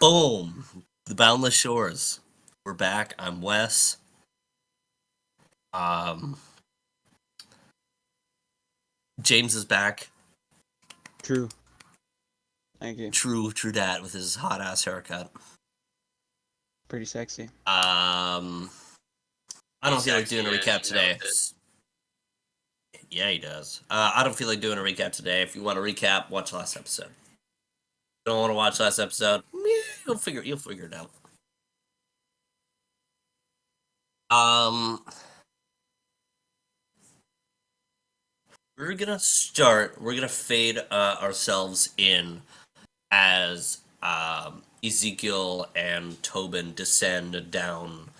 Boom! The Boundless Shores. We're back. I'm Wes. Um, James is back. True. Thank you. True dat with his hot ass haircut. Pretty sexy. I don't feel like doing a recap today. Yeah, he does. I don't feel like doing a recap today. If you want to recap, watch last episode. If you don't want to watch last episode, you'll figure it out. Um, we're gonna fade ourselves in as Ezekiel and Tobin descend down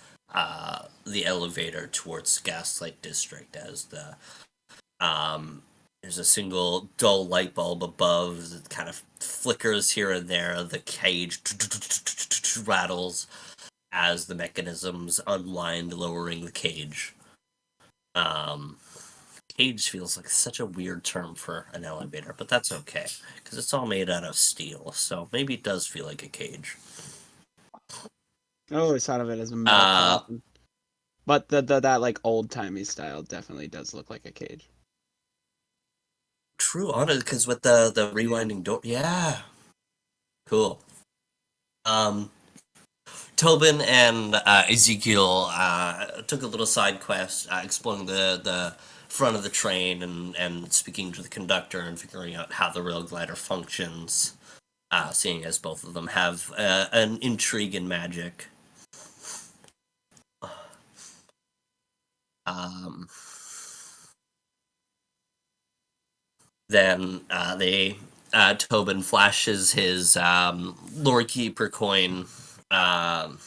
the elevator towards Gaslight District as there's a single dull light bulb above that kind of flickers here and there. The cage rattles as the mechanisms unwind, lowering the cage. Um, Cage feels like such a weird term for an elevator, but that's okay because it's all made out of steel, so maybe it does feel like a cage. I always thought of it as a metal Uh, coffin. But that like old timey style definitely does look like a cage. True, on it because with the rewinding door, yeah, cool. Um, Tobin and Ezekiel took a little side quest, exploring the front of the train and speaking to the conductor and figuring out how the rail glider functions. Seeing as both of them have an intrigue in magic. Um, then they Tobin flashes his Lord Keeper coin um,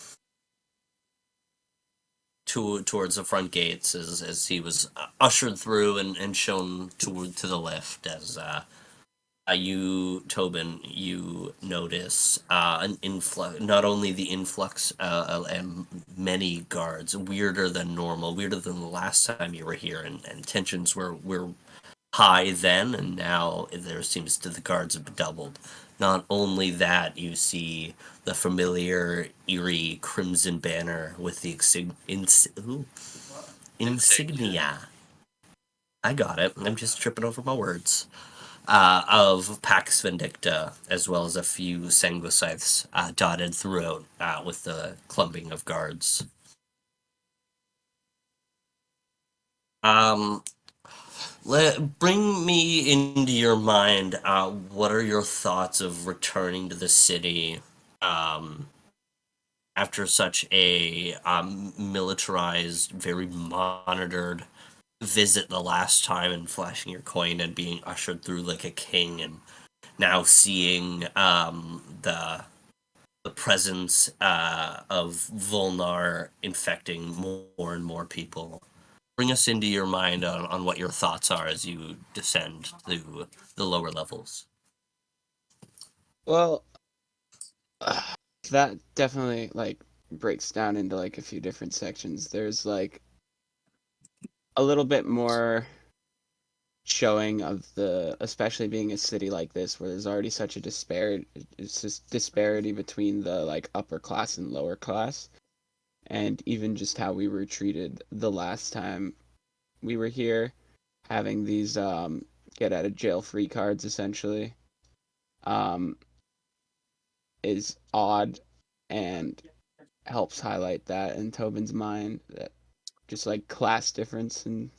towards the front gates as he was ushered through and shown to the lift as Tobin, you notice an influx, not only the influx and many guards, weirder than normal, weirder than the last time you were here, and tensions were high then, and now there seems to the guards have doubled. Not only that, you see the familiar, eerie crimson banner with the insignia. I got it. I'm just tripping over my words. Of Pax Vindicta, as well as a few Sanguiscythes dotted throughout with the clumping of guards. Um, bring me into your mind. What are your thoughts of returning to the city um, after such a militarized, very monitored visit the last time and flashing your coin and being ushered through like a king and now seeing the presence of Volnar infecting more and more people. Bring us into your mind on what your thoughts are as you descend to the lower levels. Well, that definitely like breaks down into like a few different sections. There's like a little bit more showing of the, especially being a city like this where there's already such a disparity between the like upper class and lower class, and even just how we were treated the last time we were here, having these get out of jail free cards essentially, um, is odd and helps highlight that in Tobin's mind, that just like class difference and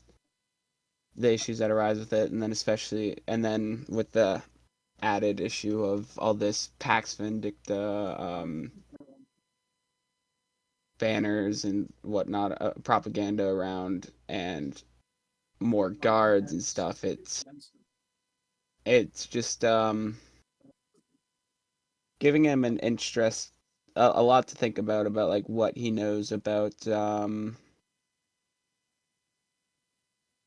the issues that arise with it, and then especially and then with the added issue of all this Pax Vindicta banners and whatnot, propaganda around, and more guards and stuff. It's just giving him an interest, a lot to think about like what he knows about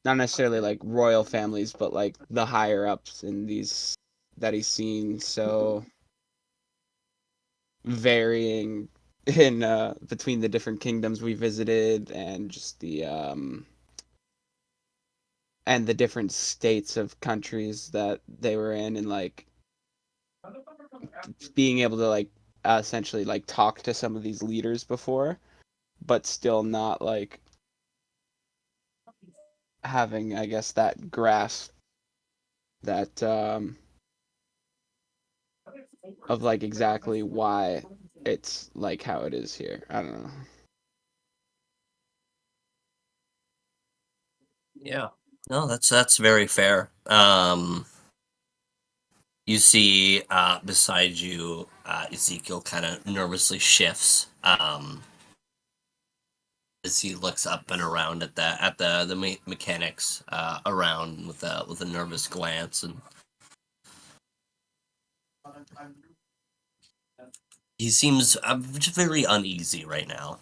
not necessarily like royal families, but like the higher ups in these that he's seen so varying in between the different kingdoms we visited, and just the and the different states of countries that they were in, and like being able to like essentially like talked to some of these leaders before, but still not like having, I guess, that grasp that of like exactly why it's like how it is here. I don't know. Yeah. No, that's very fair. You see beside you, Ezekiel kind of nervously shifts as he looks up and around at the mechanics around with a nervous glance, and he seems just very uneasy right now.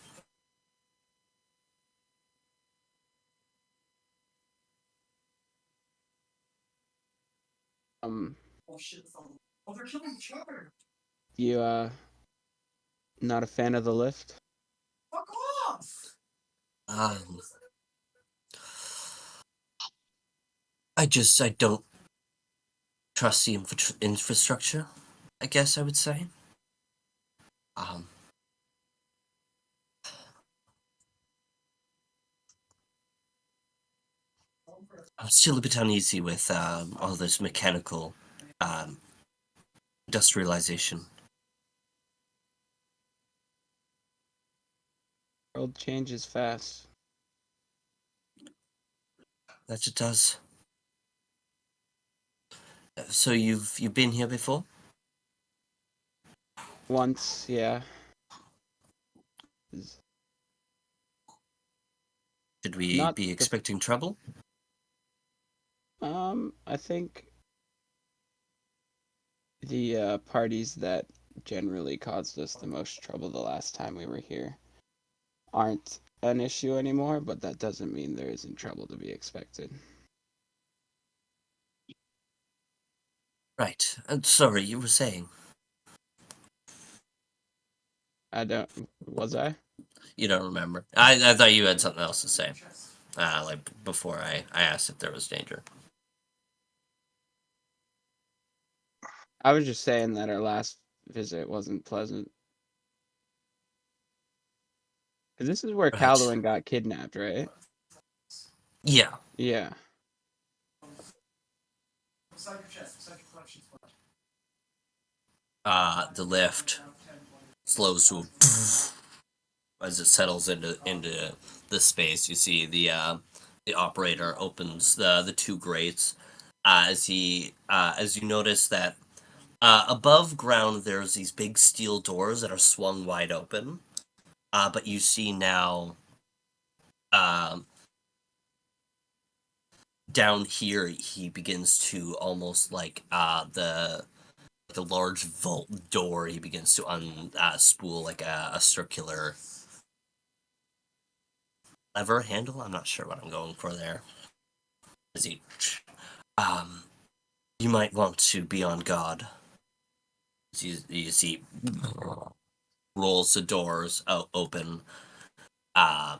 Um, you not a fan of the lift? Um, I don't trust the infrastructure. I guess I would say. Um, I'm still a bit uneasy with all this mechanical um, industrialization. World changes fast. That it does. So you've been here before? Once, yeah. Should we Not be the expecting trouble? I think the parties that generally caused us the most trouble the last time we were here aren't an issue anymore, but that doesn't mean there isn't trouble to be expected. Right. Sorry, you were saying. I don't, was I? You don't remember. I thought you had something else to say. Like before I asked if there was danger. I was just saying that our last visit wasn't pleasant. Because this is where Right. Calduin got kidnapped, right? Yeah. Yeah. The lift slows to as it settles into the space. You see the operator opens the two grates as you notice that above ground there's these big steel doors that are swung wide open. But you see now um, down here he begins to almost like the large vault door. He begins to unspool like a circular lever handle. I'm not sure what I'm going for there. Is he? Um, you might want to be on guard. You see, rolls the doors open. Uh,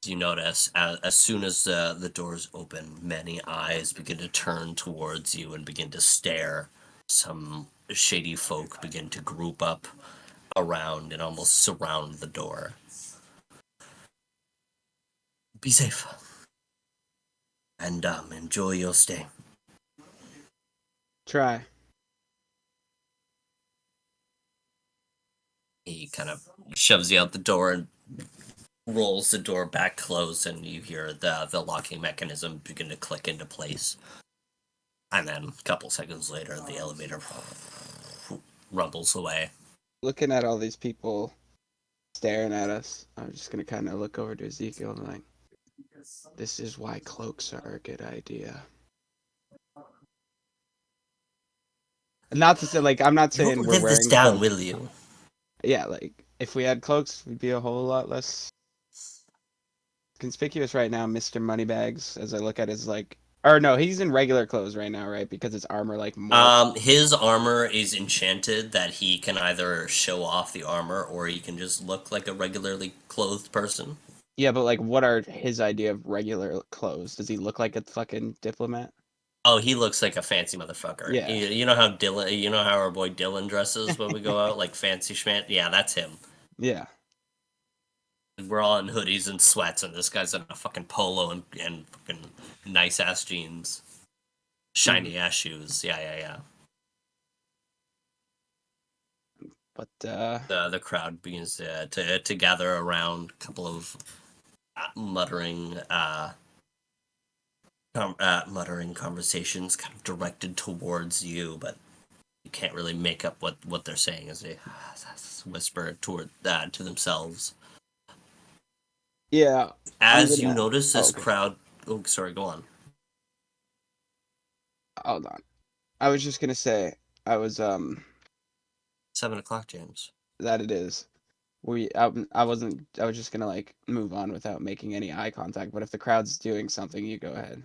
you notice as soon as the doors open, many eyes begin to turn towards you and begin to stare. Some shady folk begin to group up around and almost surround the door. Be safe and enjoy your stay. Try. He kind of shoves you out the door and rolls the door back closed, and you hear the locking mechanism begin to click into place. And then a couple seconds later, the elevator rumbles away. Looking at all these people staring at us, I'm just gonna kind of look over to Ezekiel and like, this is why cloaks are a good idea. Not to say like I'm not You saying won't we're live this wearing down, cloaks. will you? Yeah, like if we had cloaks, we'd be a whole lot less conspicuous right now, Mr. Moneybags. As I look at his like, or no, he's in regular clothes right now, right? Because his armor like morphed. His armor is enchanted that he can either show off the armor or he can just look like a regularly clothed person. Yeah, but like, what are his idea of regular clothes? Does he look like a fucking diplomat? Oh, he looks like a fancy motherfucker. Yeah. You know how Dylan, you know how our boy Dylan dresses when we go out, like fancy schmant. Yeah, that's him. Yeah. We're all in hoodies and sweats, and this guy's in a fucking polo and fucking nice ass jeans, Mhm. shiny ass shoes. Yeah, yeah, yeah. But The crowd begins to gather around. A couple of muttering muttering conversations, kind of directed towards you, but you can't really make up what they're saying as they whisper toward to themselves. yeah, I'm As you gonna. notice Oh, this okay. crowd, oh, sorry, go on. Hold on. I was just gonna say I was 7 o'clock, James. that it is. I wasn't I was just gonna like move on without making any eye contact, but if the crowd's doing something, you go ahead.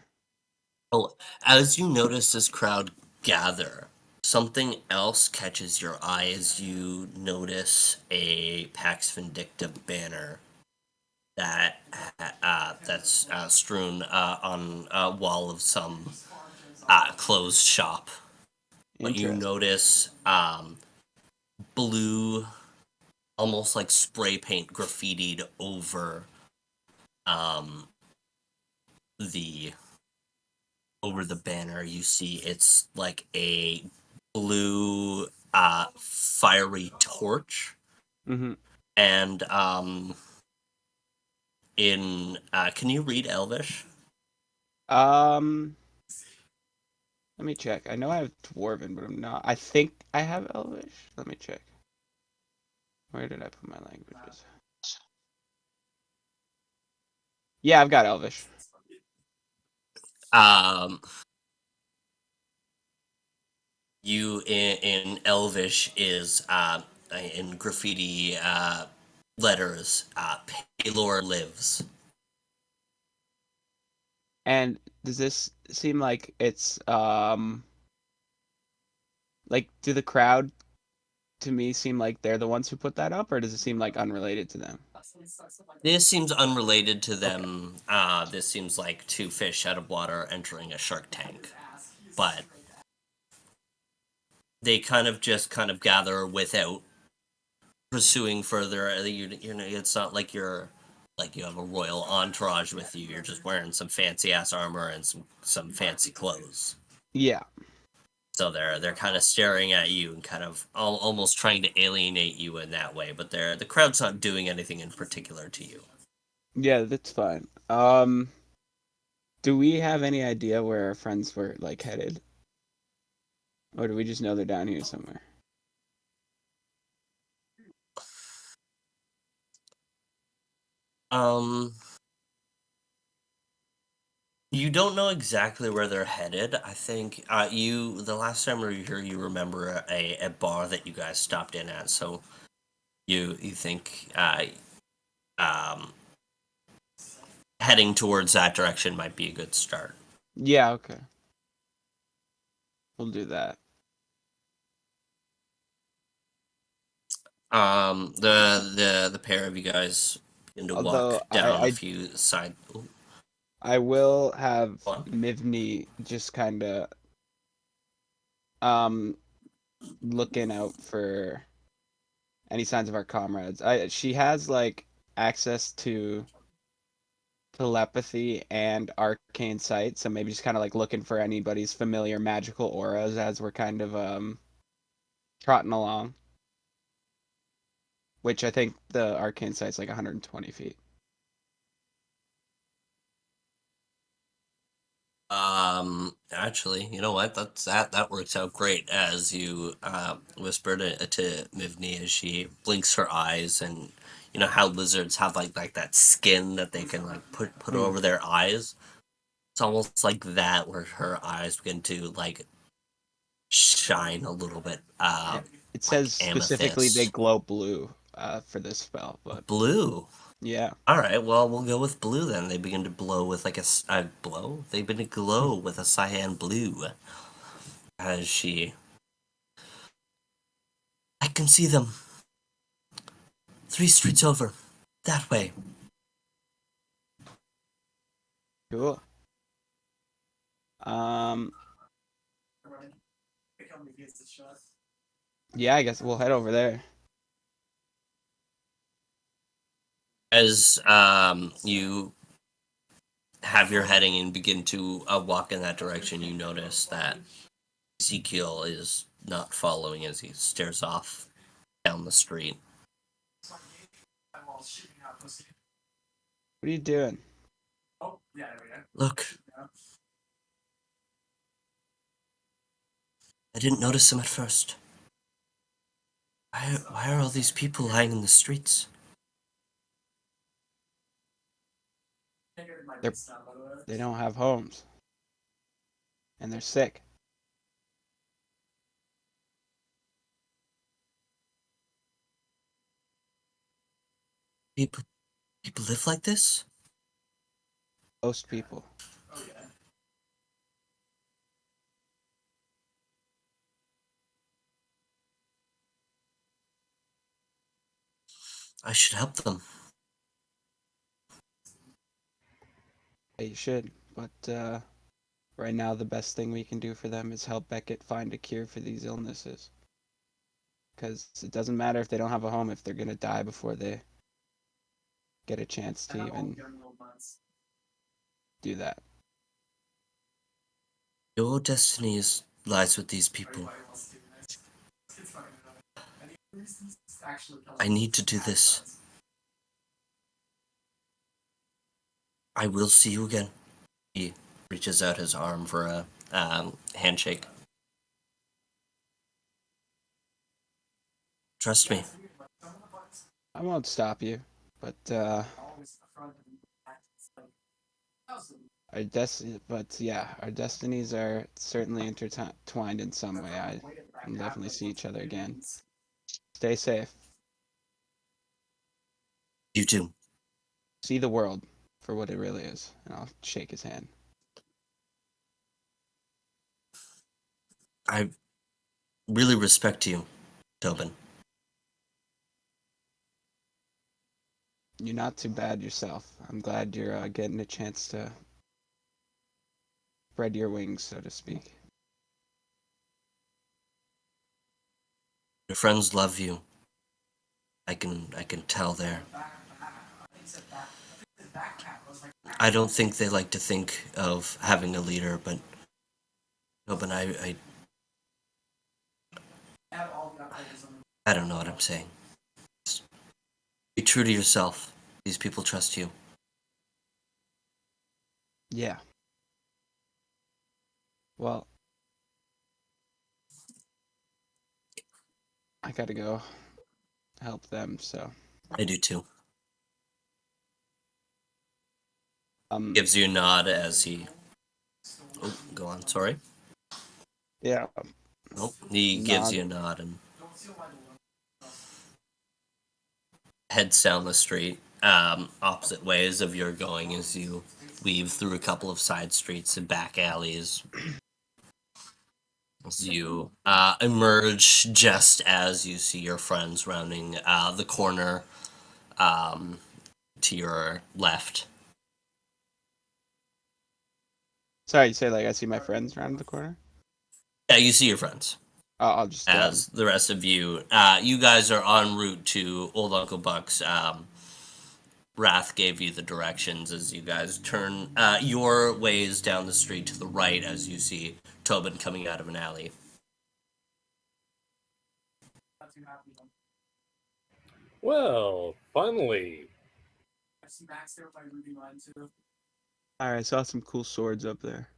Oh, as you notice this crowd gather, something else catches your eye as you notice a Pax Vindicta banner that that's strewn on a wall of some closed shop. But you Interesting. notice blue, almost like spray paint graffitied um, the the banner. You see it's like a blue fiery torch, Mm-hmm. and in can you read Elvish? Um, Let me check. I know I have Dwarven, but I'm not. I think I have Elvish. Let me check. Where did I put my languages? Yeah, I've got Elvish. Um, you in Elvish is in graffiti letters. Paylor lives. And does this seem like it's like do the crowd to me seem like they're the ones who put that up, or does it seem like unrelated to them? This seems unrelated to Okay. them. This seems like two fish out of water entering a shark tank. But they kind of gather without pursuing further. You know, it's not like you're like you have a royal entourage with you. You're just wearing some fancy ass armor and some fancy clothes. Yeah. So they're kind of staring at you and kind of almost trying to alienate you in that way. But the crowd's not doing anything in particular to you. Yeah, that's fine. Do we have any idea where our friends were like headed? Or do we just know they're down here somewhere? Um, You don't know exactly where they're headed. I think you the last time we were here, you remember a bar that you guys stopped in at. So you think um, heading towards that direction might be a good start. Yeah, okay. We'll do that. The pair of you guys begin to Although walk down a few side. Ooh, I will have go on. Mivni just kind of um looking out for any signs of our comrades. She has like access to telepathy and arcane sight, so maybe just kind of like looking for anybody's familiar magical auras as we're kind of trotting along. Which I think the arcane sight's like 120 feet. Actually, you know what? That works out great as you whisper to Mivni as she blinks her eyes, and you know how lizards have like that skin that they can like put Mm. over their eyes. It's almost like that, where her eyes begin to like shine a little bit, Yeah. It like says specifically they amethyst glow blue for this spell, but blue. yeah. All right, well we'll go with blue then. They begin to blow with like a blow. They begin to glow with a cyan blue as she. I can see them. 3 streets over. That way. Cool. Yeah, I guess we'll head over there. As you have your heading and begin to walk in that direction, you notice that Ezekiel is not following as he stares off down the street. What are you doing? Look, I didn't notice him at first. Why are all these people lying in the streets? They're they don't have homes, and they're sick. People, people live like this? Most people. I should help them. Yeah, you should, but right now the best thing we can do for them is help Beckett find a cure for these illnesses. Because it doesn't matter if they don't have a home if they're gonna die before they get a chance to even do that. Your lies with these people. I need to do this. I will see you again. He reaches out his arm for a handshake. Trust me. I won't stop you, but our destinies are certainly intertwined in some way. I can definitely see each other again. Stay safe. You too. See the world for what it really is, and I'll shake his hand. I really respect you, Tobin. You're not too bad yourself. I'm glad you're getting a chance to spread your wings, so to speak. Your friends love you. I can tell there. I don't think they like to think of having a leader, but Tobin, I don't know what I'm saying. Be true to yourself. These people trust you. Yeah. Well, I gotta go help them, so I do too. um Gives you a nod as he. Oh, go on. Sorry. yeah, Nope. He gives nod. you a nod and heads down the street, opposite ways of your going as you weave through a couple of side streets and back alleys. As you emerge just as you see your friends rounding the corner um, to your left. Sorry, you say like I see my friends around the corner? Yeah, you see your friends. I'll just As the rest of you, you guys are en route to Old Uncle Buck's. Wrath gave you the directions as you guys turn your ways down the street to the right as you see Tobin coming out of an alley. Well, finally. Alright, I saw some cool swords up there.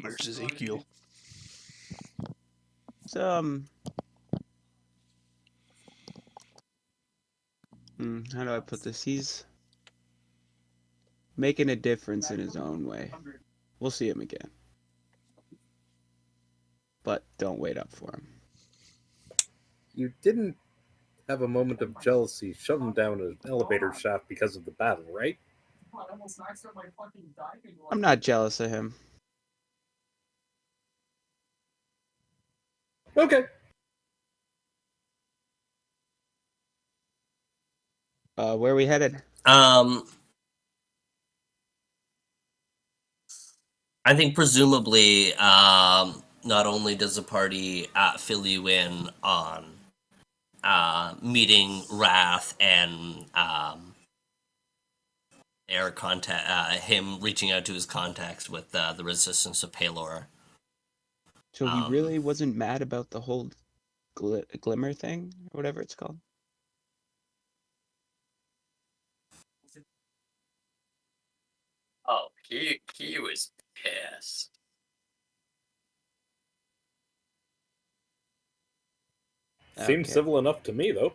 Where's Ezekiel? So how do I put this? He's making a difference in his own way. We'll see him again. But don't wait up for him. You didn't have a moment of jealousy shove him down an elevator shaft because of the battle, right? I'm not jealous of him. Okay. Where are we headed? Um, I think presumably, not only does the party fill you in on meeting Wrath and their contact, him reaching out to his contacts with the resistance of Palor. So he really wasn't mad about the whole glimmer thing, or whatever it's called? Oh, he was pissed. Seems Okay. civil enough to me, though.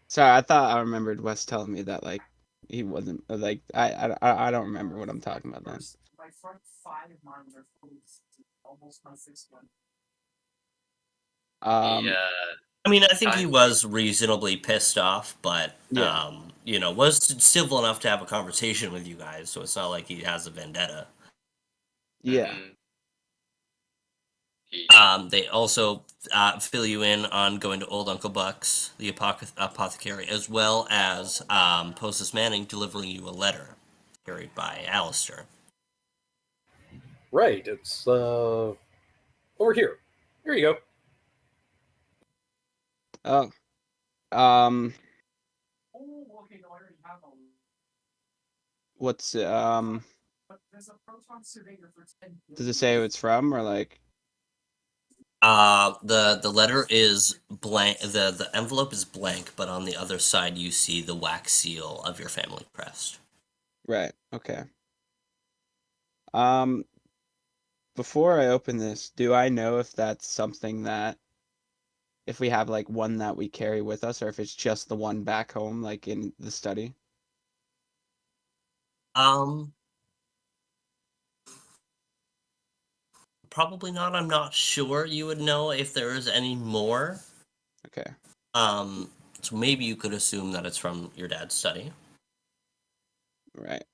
Sorry, I thought I remembered Wes telling me that, like, he wasn't, like, I don't remember what I'm talking about then. I mean, I think he was reasonably pissed off, but Yeah. was civil enough to have a conversation with you guys. So it's not like he has a vendetta. Yeah. They also fill you in on going to Old Uncle Buck's, the apothecary, as well as Postus Manning delivering you a letter carried by Alistair. Right, it's over here. Here you go. Oh. What's does it say who it's from, or like? The letter is blank. The envelope is blank, but on the other side you see the wax seal of your family crest. Right. Okay. Before I open this, do I know if that's something that, if we have like one that we carry with us, or if it's just the one back home, like in the study? Um, Probably not. I'm not sure you would know if there is any more. Okay. So maybe you could assume that it's from your dad's study. Right.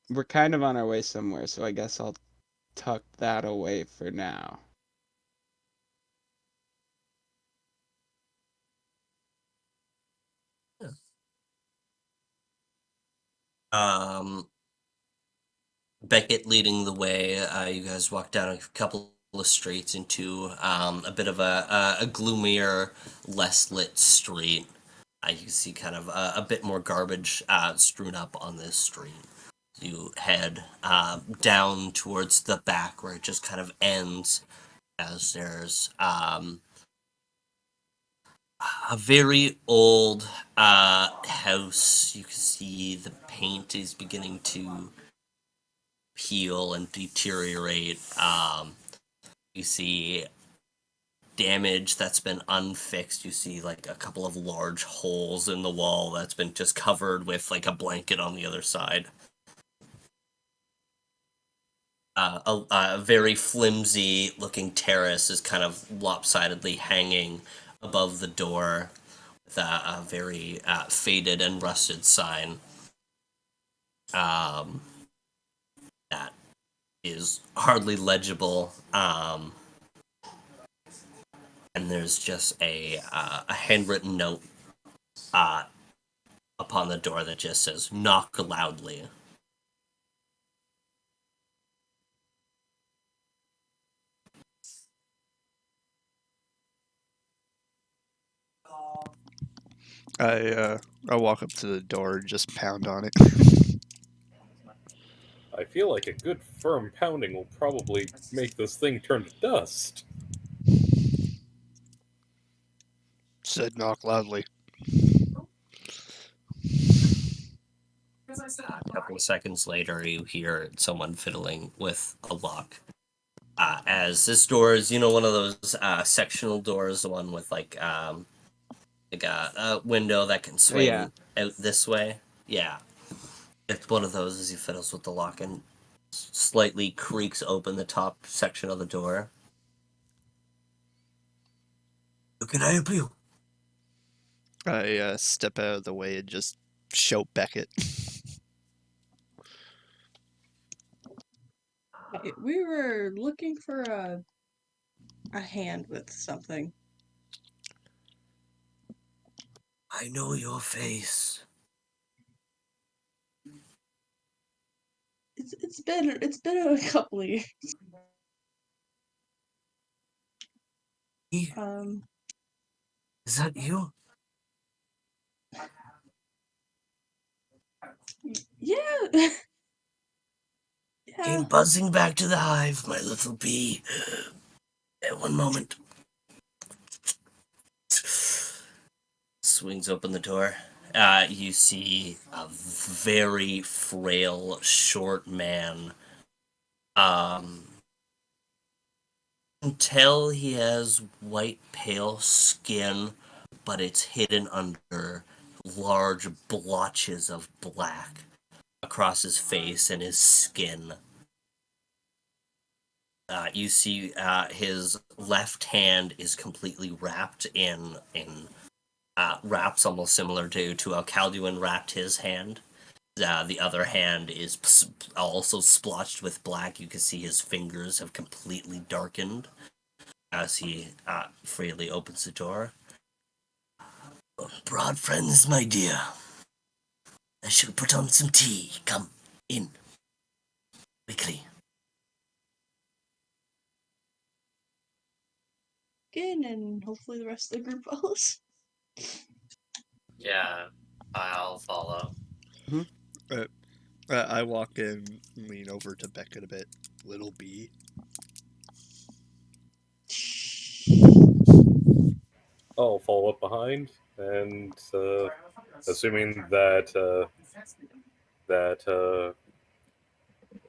We're kind of on our way somewhere, so I guess I'll tuck that away for now. Um, Beckett leading the way. You guys walk down a couple of streets into a bit of a gloomier, less lit street. You can see kind of a bit more garbage strewn up on this street. You head down towards the back where it just kind of ends, as there's a very old house. You can see the paint is beginning to peel and deteriorate. You see damage that's been unfixed. You see like a couple of large holes in the wall that's been just covered with like a blanket on the other side. A very flimsy looking terrace is kind of lopsidedly hanging above the door with a very faded and rusted sign that is hardly legible. And there's just a handwritten note upon the door that just says "knock loudly." I walk up to the door and just pound on it. I feel like a good firm pounding will probably make this thing turn to dust. Said knock loudly. A couple of seconds later, you hear someone fiddling with a lock. As this door is, one of those sectional doors, the one with like a window that can Oh, yeah. swing out this way. Yeah, it's one of those as he fiddles with the lock and slightly creaks open the top section of the door. How can I help you? I step out of the way and just shout Beckett. We were looking for a hand with something. I know your face. It's been a couple of years. Is that you? Yeah. Yeah. Came buzzing back to the hive, my little bee. One moment. Swings open the door. You see a very frail, short man. Until he has white, pale skin, but it's hidden under large blotches of black across his face and his skin. You see his left hand is completely wrapped in wraps almost similar to how Calduin wrapped his hand. The other hand is also splotched with black. You can see his fingers have completely darkened as he freely opens the door. Broad friends, my dear. I shall put on some tea. Come in. Quickly. In, and hopefully the rest of the group follows. Yeah, I'll follow. I walk in, lean over to Beckett a bit. Little bee. I'll follow up behind, and assuming that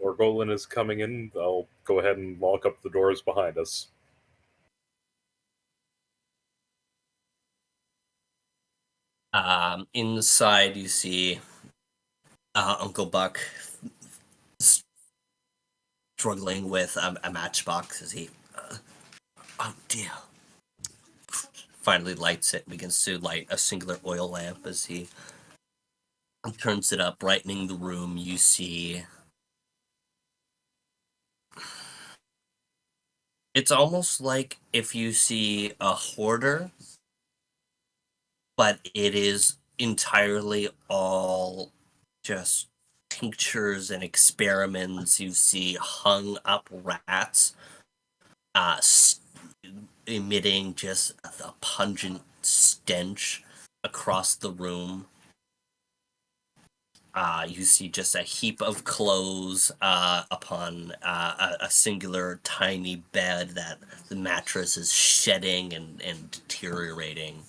Orgolin is coming in, I'll go ahead and lock up the doors behind us. Inside you see Uncle Buck struggling with a matchbox as he... oh dear. Finally lights it and begins to light a singular oil lamp as he turns it up, brightening the room. You see... it's almost like if you see a hoarder, but it is entirely all just tinctures and experiments. You see hung up rats emitting just a pungent stench across the room. You see just a heap of clothes upon a singular tiny bed that the mattress is shedding and deteriorating.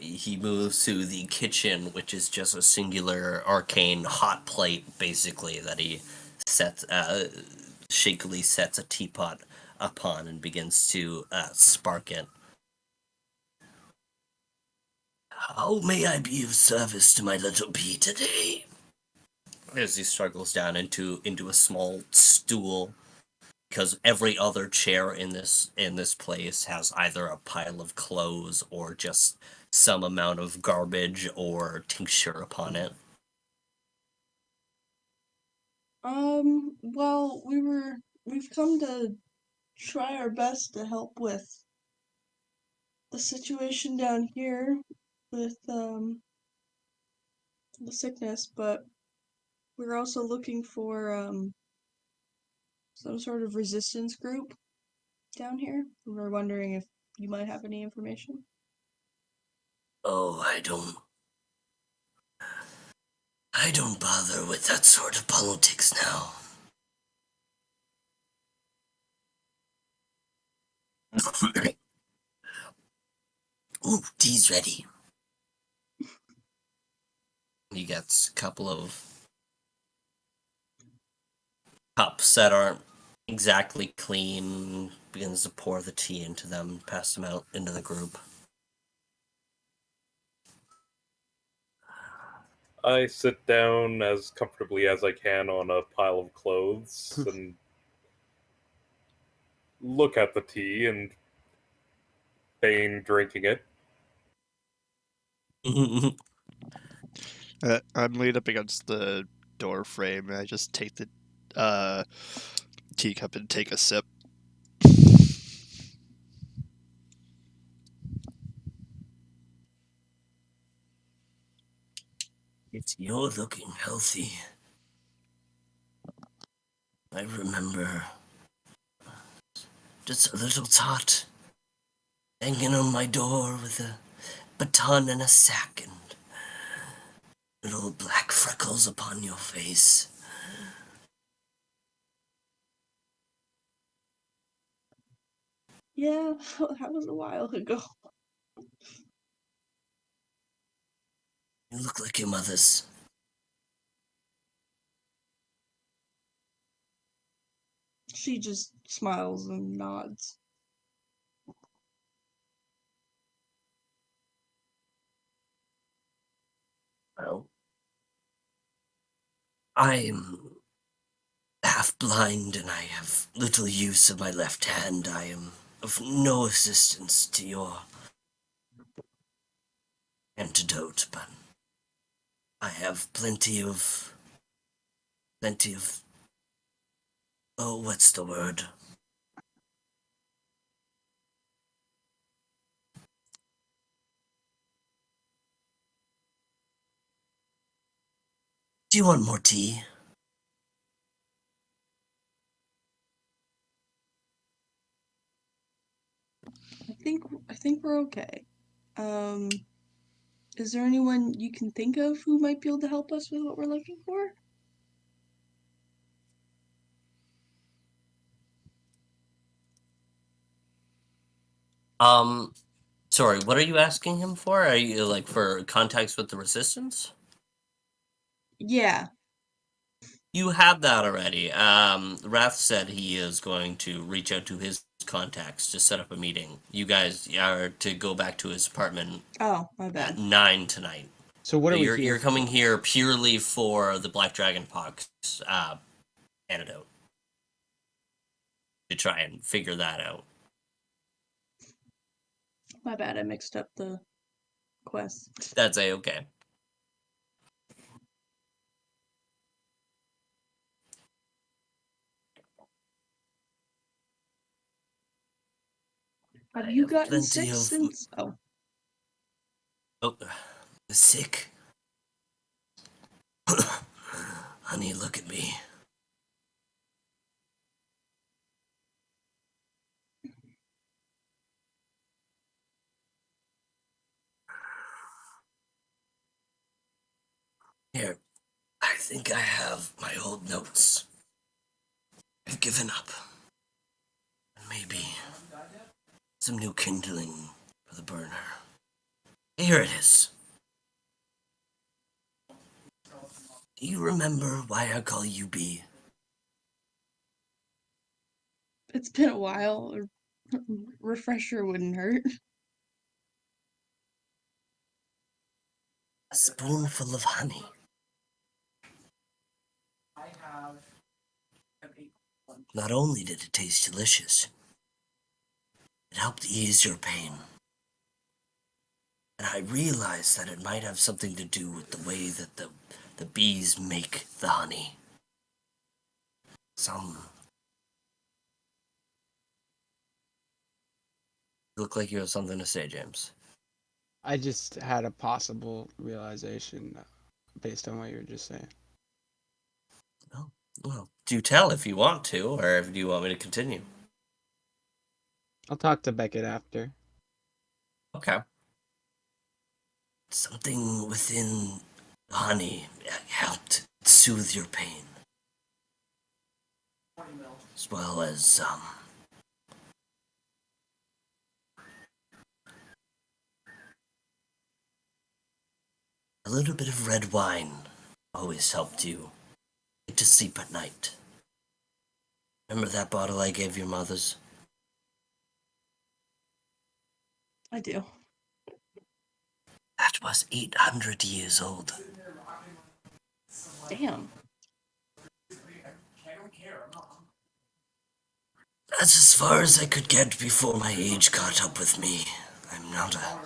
He moves to the kitchen, which is just a singular arcane hot plate, basically, that he sets, shakily sets a teapot upon and begins to spark it. How may I be of service to my little bee today? As he struggles down into a small stool, because every other chair in this place has either a pile of clothes or just some amount of garbage or tincture upon it. Well, we've come to try our best to help with the situation down here with the sickness, but we're also looking for some sort of resistance group down here. We're wondering if you might have any information. Oh, I don't bother with that sort of politics now. Ooh, tea's ready. He gets a couple of cups that aren't exactly clean, begins to pour the tea into them, pass them out into the group. I sit down as comfortably as I can on a pile of clothes and look at the tea and feign drinking it. I'm laid up against the door frame, and I just take the teacup and take a sip. You're looking healthy. I remember just a little tot hanging on my door with a baton and a sack and little black freckles upon your face. Yeah, that was a while ago. You look like your mother's. She just smiles and nods. Well, I am half blind and I have little use of my left hand. I am of no assistance to your antidote, but I have plenty of, oh, what's the word? Do you want more tea? I think we're okay. Um, is there anyone you can think of who might be able to help us with what we're looking for? Um, sorry, what are you asking him for? Are you, like, for contacts with the Resistance? Yeah. You have that already. Wrath said he is going to reach out to his contacts to set up a meeting. You guys are to go back to his apartment Oh, my at bad. 9 tonight. So what are we You're here coming for? here purely for the Black Dragon Pox antidote to try and figure that out. My bad. I mixed up the quest. That's a-okay. Have I you have gotten plenty sick of... since? Oh, Oh, sick? Honey, look at me. Here, I think I have my old notes. I've given up. Maybe some new kindling for the burner. Here it is. Do you remember why I call you B? it's been a while. A refresher wouldn't hurt. A spoonful of honey. Not only did it taste delicious, it helped ease your pain. And I realized that it might have something to do with the way that the bees make the honey. Some... Look like you have something to say, James. I just had a possible realization based on what you were just saying. Well, do tell if you want to, or if you want me to continue. I'll talk to Beckett after. Okay. Something within the honey helped soothe your pain. As well as, a little bit of red wine always helped you get to sleep at night. Remember that bottle I gave your mothers? I do. That was 800 years old. Damn. That's as far as I could get before my age caught up with me. I'm not a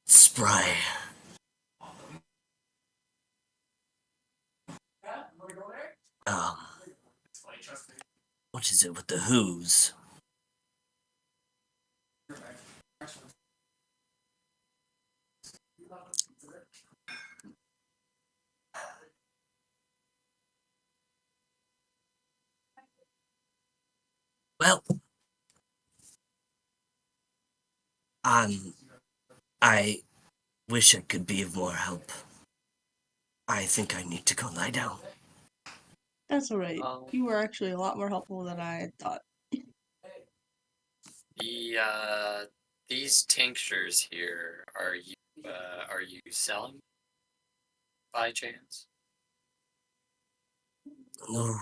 spry. Um, what is it with the who's? Well, I wish I could be of more help. I think I need to go lie down. That's alright. You were actually a lot more helpful than I had thought. These tinctures here, are you selling by chance? No.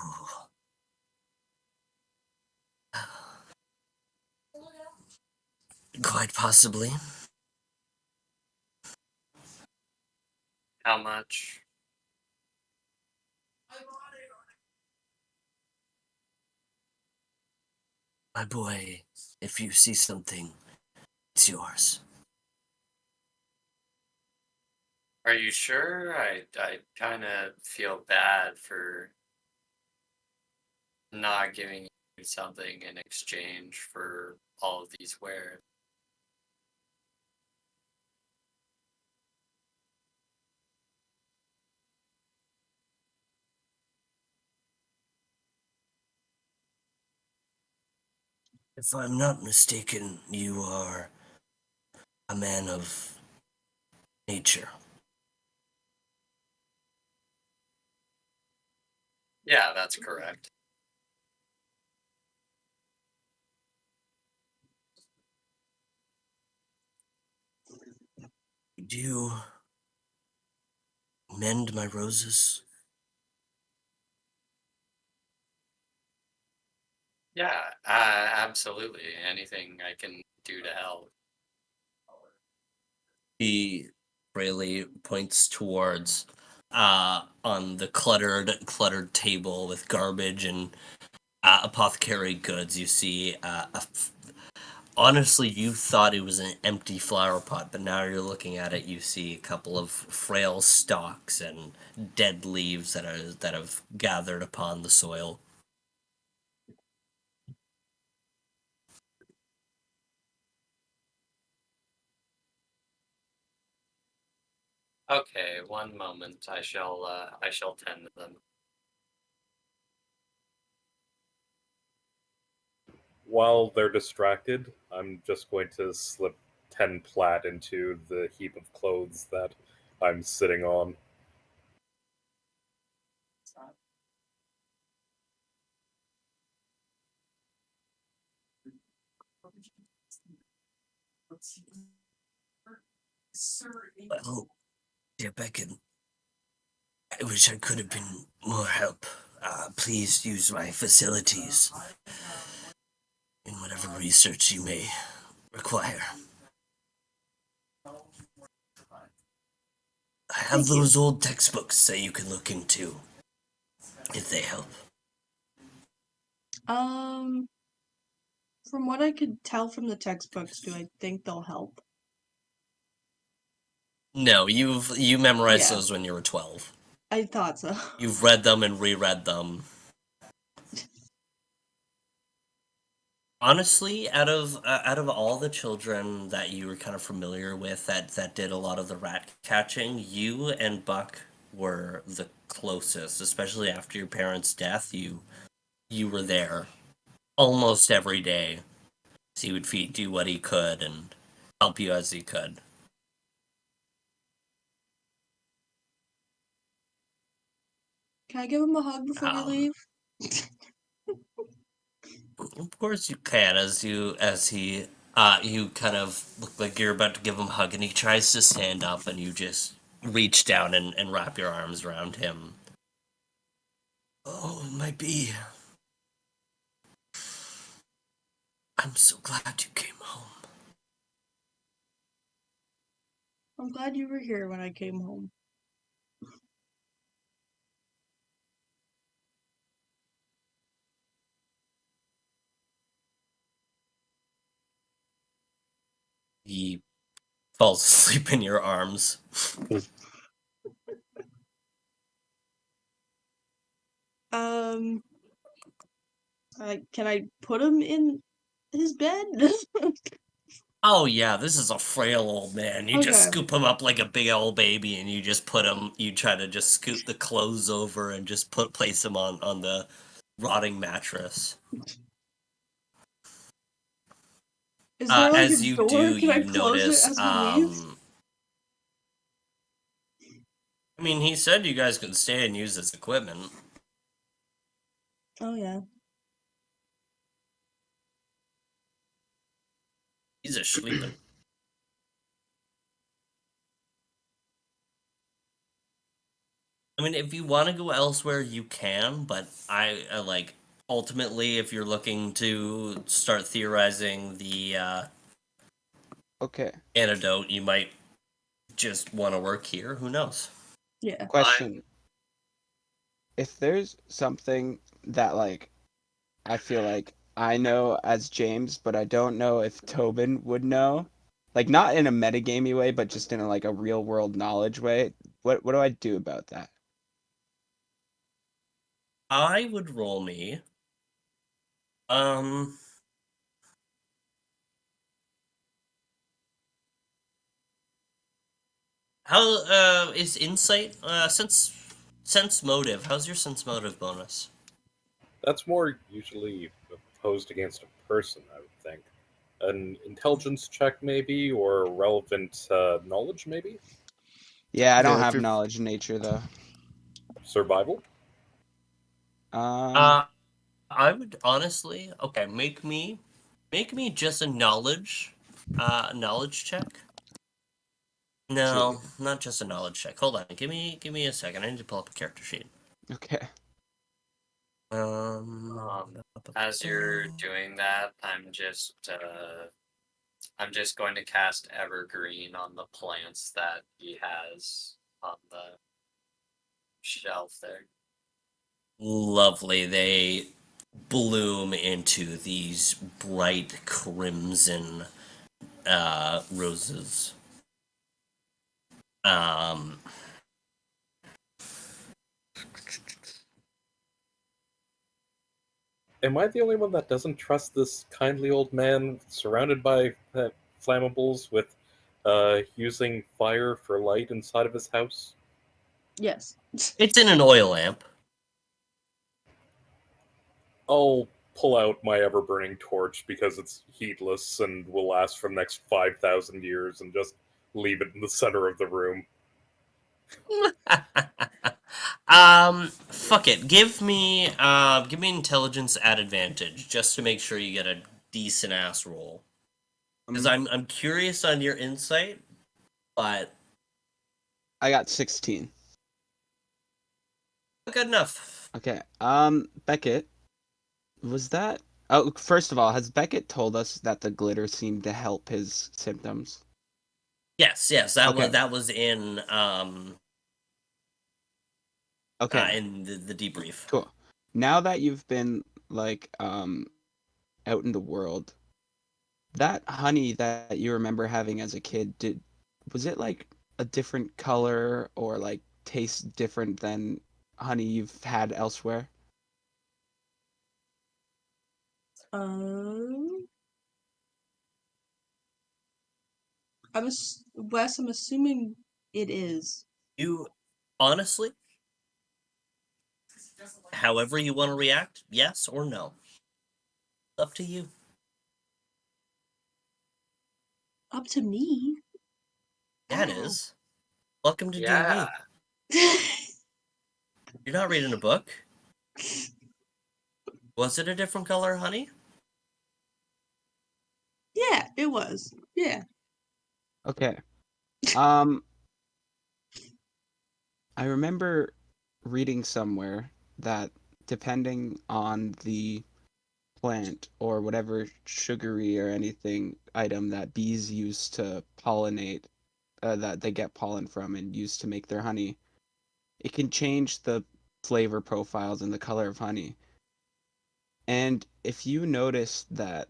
Quite possibly. How much? My boy, if you see something, it's yours. Are you sure? I kind of feel bad for not giving you something in exchange for all of these wares. If I'm not mistaken, you are a man of nature. Yeah, that's correct. Do you mend my roses? Yeah, absolutely. Anything I can do to help. He really points towards on the cluttered table with garbage and apothecary goods. You see honestly, you thought it was an empty flower pot, but now you're looking at it, you see a couple of frail stalks and dead leaves that have gathered upon the soil. Okay, one moment. I shall tend to them. While they're distracted, I'm just going to slip 10 plat into the heap of clothes that I'm sitting on. Well, dear Beckon, I wish I could have been more help. Please use my facilities in whatever research you may require. I have Thank you. those old textbooks that you can look into if they help. From what I could tell from the textbooks, do I think they'll help? No, you memorized Yeah. those when you were 12. I thought so. You've read them and reread them. Honestly, out of all the children that you were kind of familiar with that did a lot of the rat catching, you and Buck were the closest, especially after your parents' death. You were there almost every day. So he would feed you what he could and help you as he could. Can I give him a hug before we Um, leave? Of course you can, as he you kind of look like you're about to give him a hug, and he tries to stand up, and you just reach down and wrap your arms around him. Oh, it might be. I'm so glad you came home. I'm glad you were here when I came home. He falls asleep in your arms. Um, can I put him in his bed? Oh yeah, this is a frail old man. You just Okay. scoop him up like a big old baby, and you just put him. You try to just scoot the clothes over and just place him on the rotting mattress. Is there like As a you door? do, Can I you close notice. it as we leave? I mean, he said you guys could stay and use his equipment. Oh yeah. He's a sleeping. I mean, if you want to go elsewhere, you can, but I like ultimately, if you're looking to start theorizing the Okay. antidote, you might just want to work here. Who knows? Yeah. Question. If there's something that like I feel like I know as James, but I don't know if Tobin would know. Like not in a metagamey way, but just in a real world knowledge way. What do I do about that? I would roll me. Um, how is insight? Sense motive. How's your sense motive bonus? That's more usually opposed against a person, I would think. An intelligence check, maybe, or relevant knowledge, maybe? Yeah, I don't Yeah, if have you're knowledge in nature though. Survival? Um, I would honestly, okay, make me just a knowledge check. No, gee. not just a knowledge check. Hold on, give me a second. I need to pull up a character sheet. Okay. As you're doing that, I'm just going to cast Evergreen on the plants that he has on the shelf there. Lovely. They bloom into these bright crimson roses. Um, Am I the only one that doesn't trust this kindly old man surrounded by flammables with using fire for light inside of his house? Yes. it's in an oil lamp. I'll pull out my ever burning torch because it's heatless and will last for the next 5,000 years and just leave it in the center of the room. Fuck it. Give me intelligence at advantage just to make sure you get a decent ass roll. Because I'm curious on your insight, but I got 16. good enough. Okay. Beckett, was that? Oh, first of all, has Beckett told us that the glitter seemed to help his symptoms? Yes, Okay. that was Okay. in the debrief. Cool. Now that you've been out in the world, that honey that you remember having as a kid, was it like a different color or like taste different than honey you've had elsewhere? Um, Wes. I'm assuming it is. You honestly, however you want to react, yes or no. Up to you. Up to me. Yeah, it Ow. is. Welcome to Yeah. D&D. You're not reading a book. Was it a different color, honey? Yeah, it was. Yeah. Okay. Um, I remember reading somewhere that depending on the plant or whatever sugary or anything item that bees use to pollinate, that they get pollen from and use to make their honey, it can change the flavor profiles and the color of honey. And if you notice that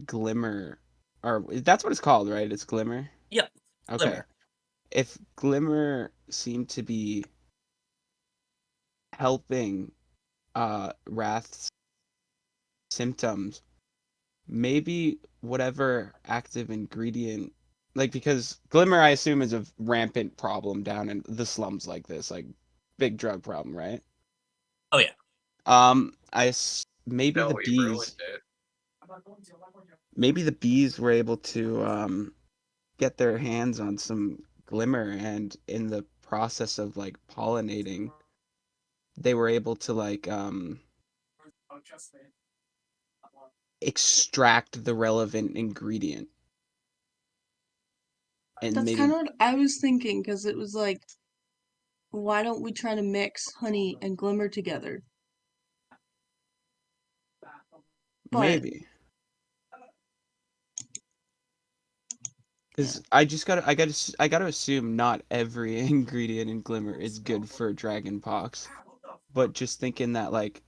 glimmer, or that's what it's called, right? It's glimmer? Yep. Okay. Glimmer. If glimmer seemed to be helping Wrath's symptoms, maybe whatever active ingredient, like, because glimmer I assume is a rampant problem down in the slums like this, like big drug problem, right? Oh yeah. Maybe No, the we ruined bees, it. maybe the bees were able to get their hands on some glimmer, and in the process of like pollinating, they were able to like extract the relevant ingredient and That's maybe kind of what I was thinking, because it was like, why don't we try to mix honey and glimmer together? But maybe yeah. because I gotta assume not every ingredient in glimmer is good for dragon pox, but just thinking that like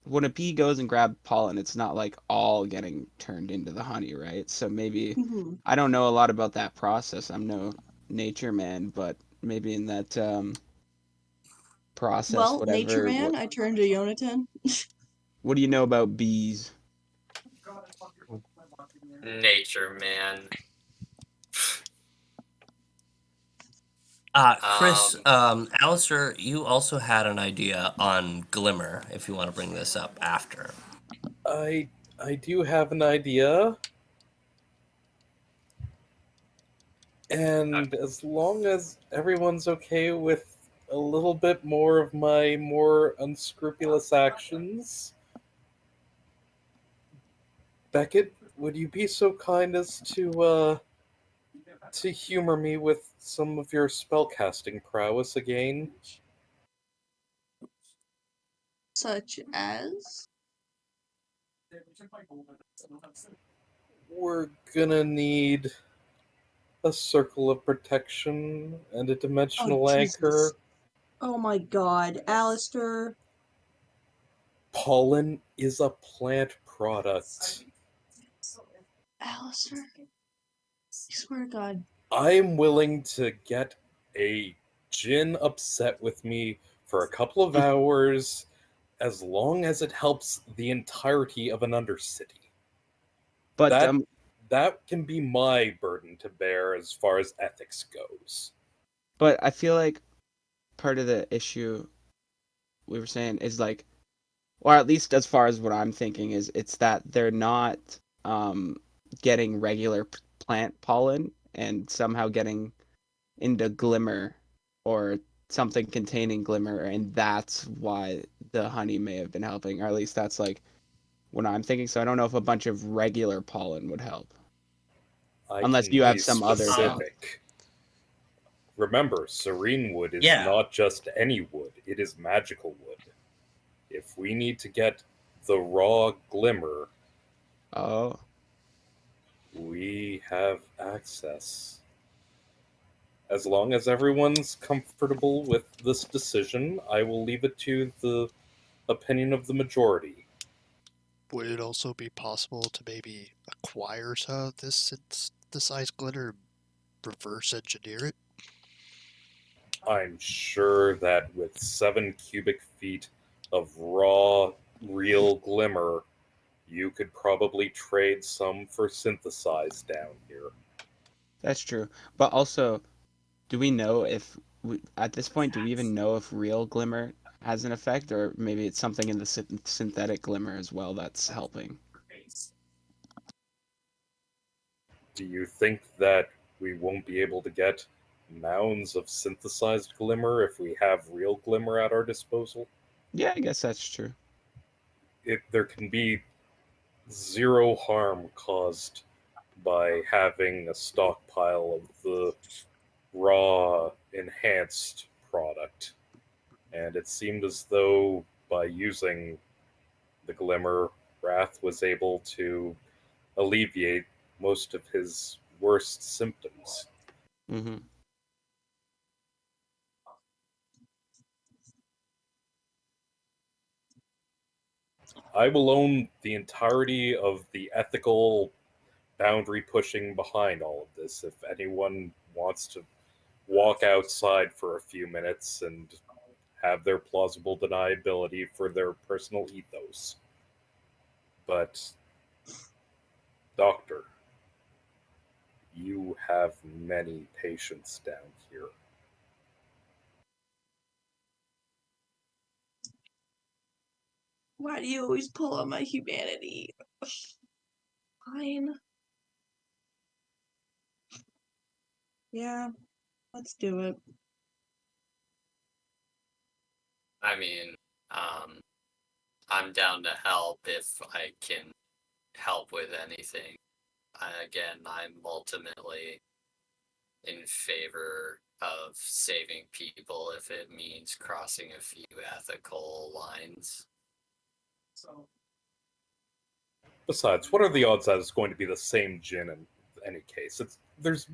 when a bee goes and grabs pollen, it's not like all getting turned into the honey, right? So maybe hmm I don't know a lot about that process. I'm no nature man, but maybe in that process, Well, Nature whatever. Man, I turned to Yonatan. What do you know about bees? Nature man. Chris, Um, Alistair, you also had an idea on Glimmer, if you want to bring this up after. I do have an idea, and as long as everyone's okay with a little bit more of my more unscrupulous actions, Beckett, would you be so kind as to humor me with some of your spellcasting prowess again? Such as? We're gonna need a circle of protection and a Oh, dimensional Jesus. anchor. Oh my god, Alistair. Pollen is a plant product. Alistair. I swear to God. I'm willing to get a Jinn upset with me for a couple of hours as long as it helps the entirety of an undercity. But That that can be my burden to bear as far as ethics goes. but I feel like part of the issue we were saying is like, or at least as far as what I'm thinking is, it's that they're not um, getting regular plant pollen and somehow getting into glimmer or something containing glimmer, and that's why the honey may have been helping, or at least that's like what I'm thinking. So I don't know if a bunch of regular pollen would help, I unless can you have be some other thought. specific. Remember, serene wood is Yeah. not just any wood, it is magical wood. If we need to get the raw glimmer, Oh, we have access. As long as everyone's comfortable with this decision, I will leave it to the opinion of the majority. Would it also be possible to maybe acquire some of this ice glitter, reverse engineer it? I'm sure that with 7 cubic feet of raw, real glimmer, you could probably trade some for synthesized down here. that's true. But also, do we know if at this point, do we even know if real glimmer has an effect, or maybe it's something in the synthetic glimmer as well that's helping? Do you think that we won't be able to get mounds of synthesized glimmer if we have real glimmer at our disposal? Yeah, I guess that's true. There can be zero harm caused by having a stockpile of the raw enhanced product. And it seemed as though by using the glimmer, Wrath was able to alleviate most of his worst symptoms. Hmm. I will own the entirety of the ethical boundary pushing behind all of this. If anyone wants to walk outside for a few minutes and have their plausible deniability for their personal ethos. But, Doctor, you have many patients down here. Why do you always pull on my humanity? Fine. Yeah, let's do it. I mean, um, I'm down to help if I can help with anything. Again, I'm ultimately in favor of saving people if it means crossing a few ethical lines. So, Besides, what are the odds that it's going to be the same Jin in any case? There's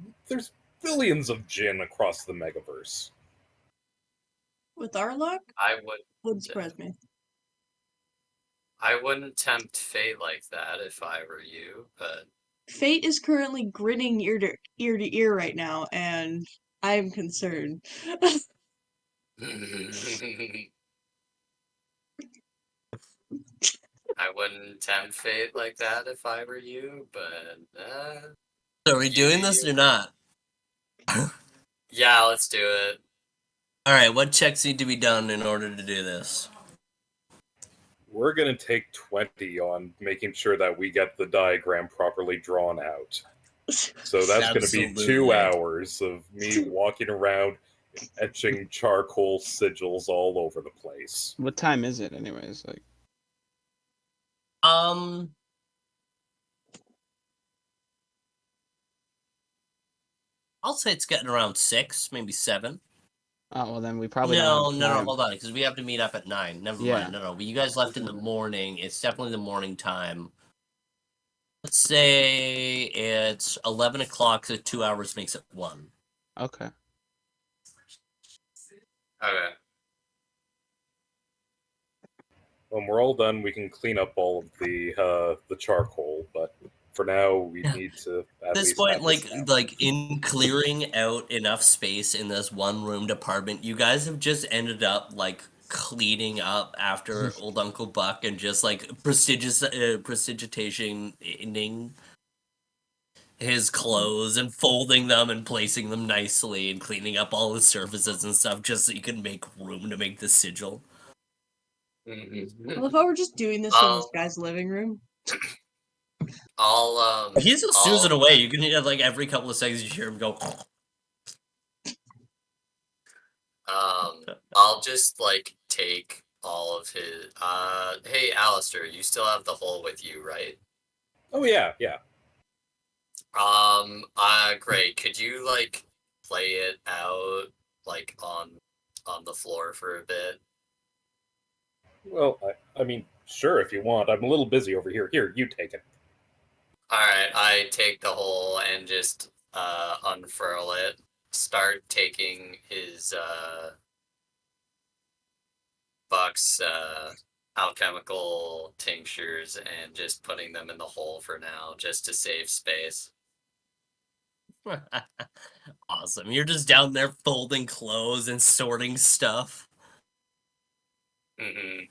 billions of Jin across the Megaverse. With our luck, I wouldn't surprise me. wouldn't tempt fate like that if I were you, but Fate is currently grinning ear to ear right now, and I'm concerned. I wouldn't tempt fate like that if I were you, but So are we you doing do this you. or not? Yeah, let's do it. All right, what checks need to be done in order to do this? We're going to take 20 on making sure that we get the diagram properly drawn out. So that's going to be 2 Absolutely. hours of me walking around etching charcoal sigils all over the place. What time is it, anyways? Like, Um, I'll say it's getting around 6, maybe 7. oh well, then we probably No, don't no, have no, time. hold on, because we have to meet up at 9. Never Yeah. mind. No. But you guys left in the morning. It's definitely the morning time. Let's say it's 11 o'clock, so 2 hours makes it 1. Okay. Okay. When we're all done, we can clean up all of the charcoal, but for now, we need to at At this least point, have this down. like in clearing out enough space in this one room department, you guys have just ended up like cleaning up after old Uncle Buck and just like prestidigitating his clothes and folding them and placing them nicely and cleaning up all his surfaces and stuff just so you can make room to make the sigil. I love how we're just doing this in this guy's living room. He's just snoozing away. You can hear like every couple of seconds you hear him go. I'll just like take all of his. Hey, Alistair, you still have the hole with you, right? Oh yeah. Great. Could you like play it out like on the floor for a bit? Well, I mean, sure, if you want. I'm a little busy over here. Here, you take it. All right, I take the hole and just unfurl it. Start taking his Buck's alchemical tinctures and just putting them in the hole for now, just to save space. Awesome. You're just down there folding clothes and sorting stuff. Mm-hmm.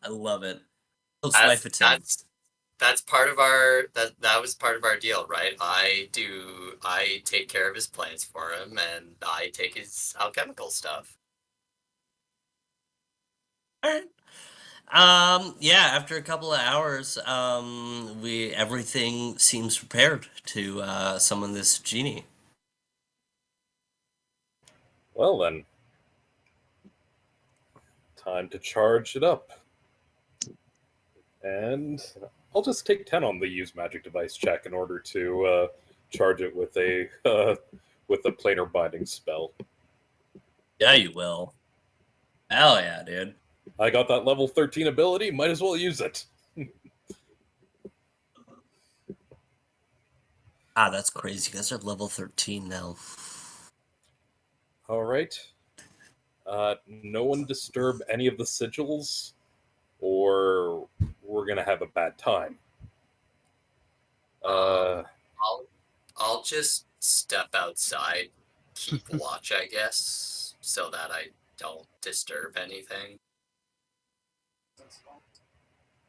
I love it. That's part of our that was part of our deal, right? I take care of his plants for him, and I take his alchemical stuff. Alright. Yeah, after a couple of hours, everything seems prepared to summon this genie. Well then, time to charge it up. And I'll just take 10 on the use magic device check in order to charge it with a planar binding spell. Yeah, you will. Hell yeah, dude. I got that level 13 ability, might as well use it. That's crazy. You guys are level 13 now. All right. No one disturb any of the sigils, or we're gonna have a bad time. I'll just step outside, keep watch, I guess, so that I don't disturb anything.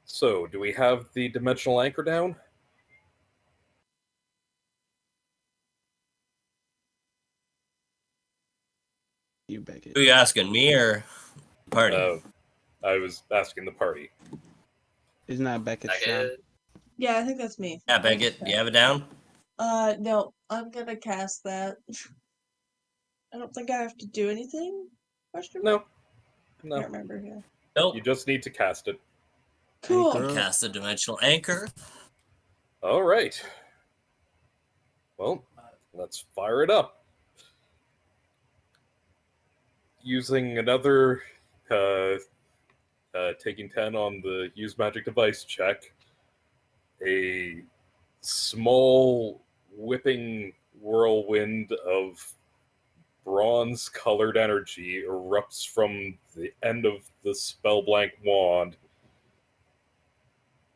So, do we have the dimensional anchor down? You Beckett. Who are you asking, me or party? I was asking the party. Isn't that Beckett's job? Beckett? Yeah, I think that's me. Yeah, Beckett, do you have it down? No, I'm gonna cast that. I don't think I have to do anything. Question mark? No, I no. can't remember. Yeah. Nope. You just need to cast it. Cool. Anchor. Cast the dimensional anchor. All right. Well, let's fire it up. Using another taking 10 on the use magic device check, a small whipping whirlwind of bronze colored energy erupts from the end of the spellblank wand,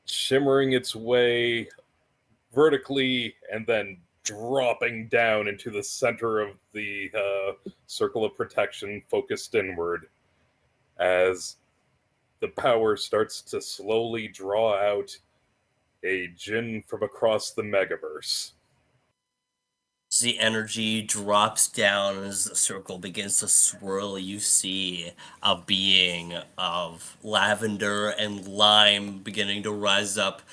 shimmering its way vertically and then dropping down into the center of the circle of protection, focused inward, as the power starts to slowly draw out a djinn from across the megaverse. As the energy drops down as the circle begins to swirl, you see a being of lavender and lime beginning to rise up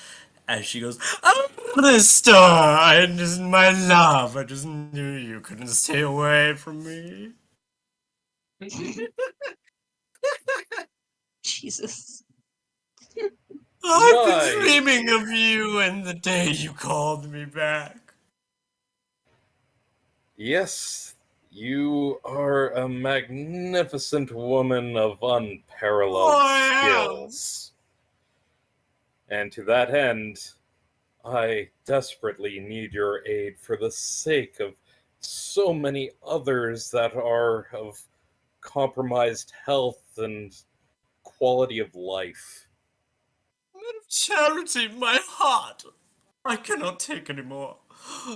as she goes, "Oh, the star! My love, I just knew you couldn't stay away from me." Jesus. I've been My dreaming of you and the day you called me back. Yes, you are a magnificent woman of unparalleled I am. skills. And to that end, I desperately need your aid for the sake of so many others that are of compromised health and quality of life. Men of charity, my heart. I cannot take any more.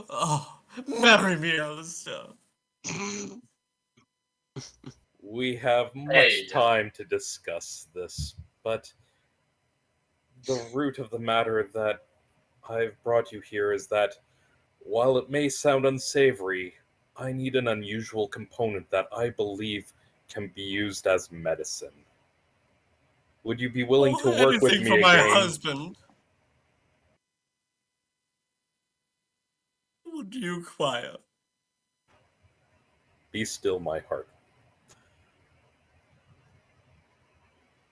Oh, marry me, Alistair. We have Hey, much time to discuss this, but the root of the matter that I've brought you here is that while it may sound unsavory, I need an unusual component that I believe can be used as medicine. Would you be willing to Oh, work with anything me for my again? husband. What do you require? Be still, my heart.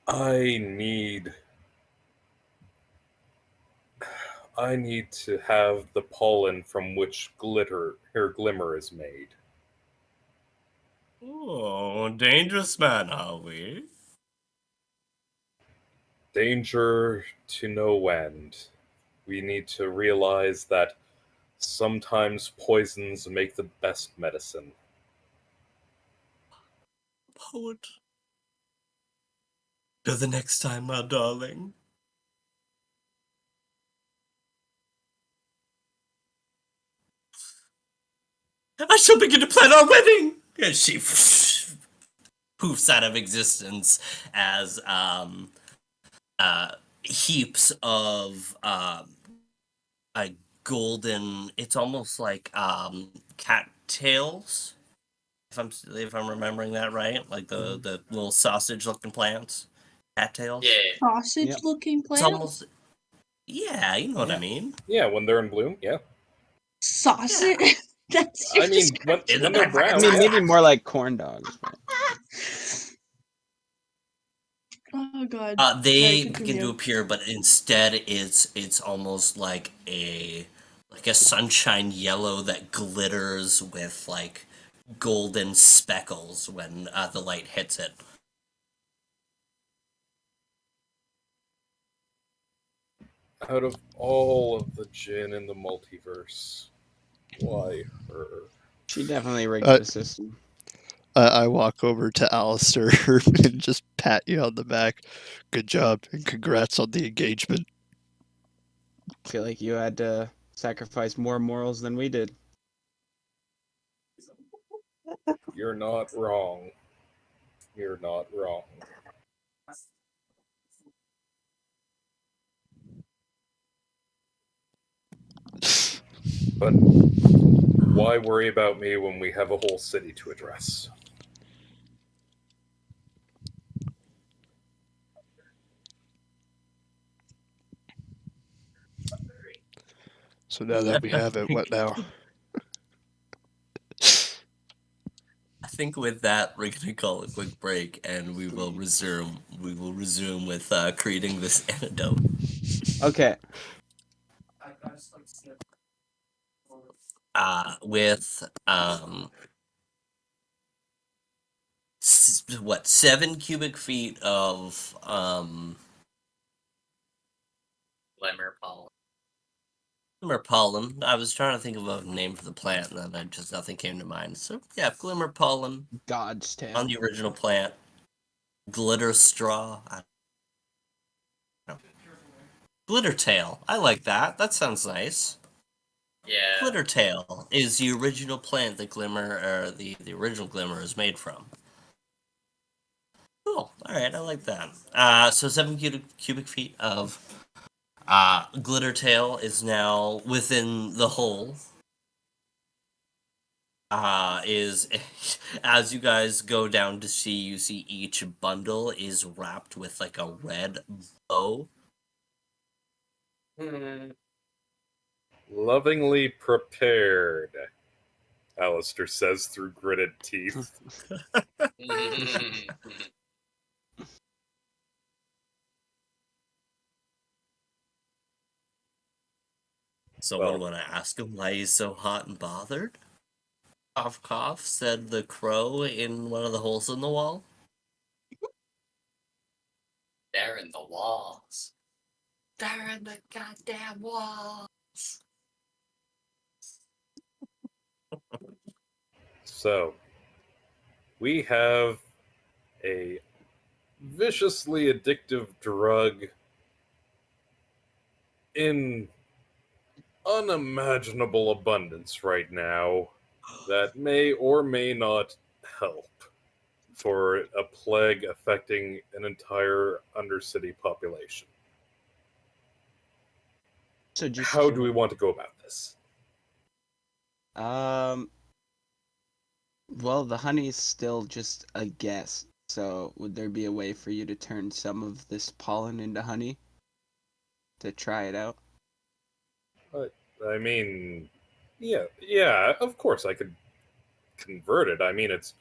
I need I need to have the pollen from which glimmer is made. Oh, dangerous man, are we? Danger to no end. We need to realize that sometimes poisons make the best medicine. Poet. Till the next time, my darling. I shall begin to plan our wedding! And she poofs out of existence as heaps of a golden. It's almost like cattails. If I'm remembering that right, like the little sausage looking plants, cattails. yeah. Sausage Yep. looking It's plant? almost, yeah, you know what I Yeah. mean. Yeah, when they're in bloom, yeah. Sausage? Yeah. That's your I mean, description. when they're I brown, mean, yeah. maybe more like corn dogs. But... Oh god. They Sorry, begin to continue. appear, but instead it's almost like a sunshine yellow that glitters with like golden speckles when the light hits it. Out of all of the djinn in the multiverse, why her? She definitely rigged Uh, the system. I walk over to Alistair and just pat you on the back. Good job and congrats on the engagement. I feel like you had to sacrifice more morals than we did. You're not wrong. You're not wrong. But why worry about me when we have a whole city to address? So now that we have it, what now? I think with that, we're gonna call a quick break, and we will resume. We will resume with creating this antidote. Okay. With what 7 cubic feet of Glimmer pollen. glimmer pollen. I was trying to think of a name for the plant, and then just nothing came to mind. So yeah, glimmer pollen God's on tail. the original plant. Glitter straw. I don't know. Glitter tail. I like that. That sounds nice. Yeah. Glitter tail is the original plant that glimmer, or the original glimmer is made from. Cool. All right, I like that. So 7 cubic feet of glitter tail is now within the hole. Is as you guys go down to see, you see each bundle is wrapped with like a red bow. Lovingly prepared, Alistair says through gritted teeth. Someone Well- want to ask him why he's so hot and bothered? Cough, cough, said the crow in one of the holes in the wall. They're in the walls. They're in the goddamn walls. So, we have a viciously addictive drug in unimaginable abundance right now that may or may not help for a plague affecting an entire undercity population. So just How do we want to go about this? Well, the honey is still just a guess. So would there be a way for you to turn some of this pollen into honey to try it out? I mean, yeah, of course I could convert it. I mean, it's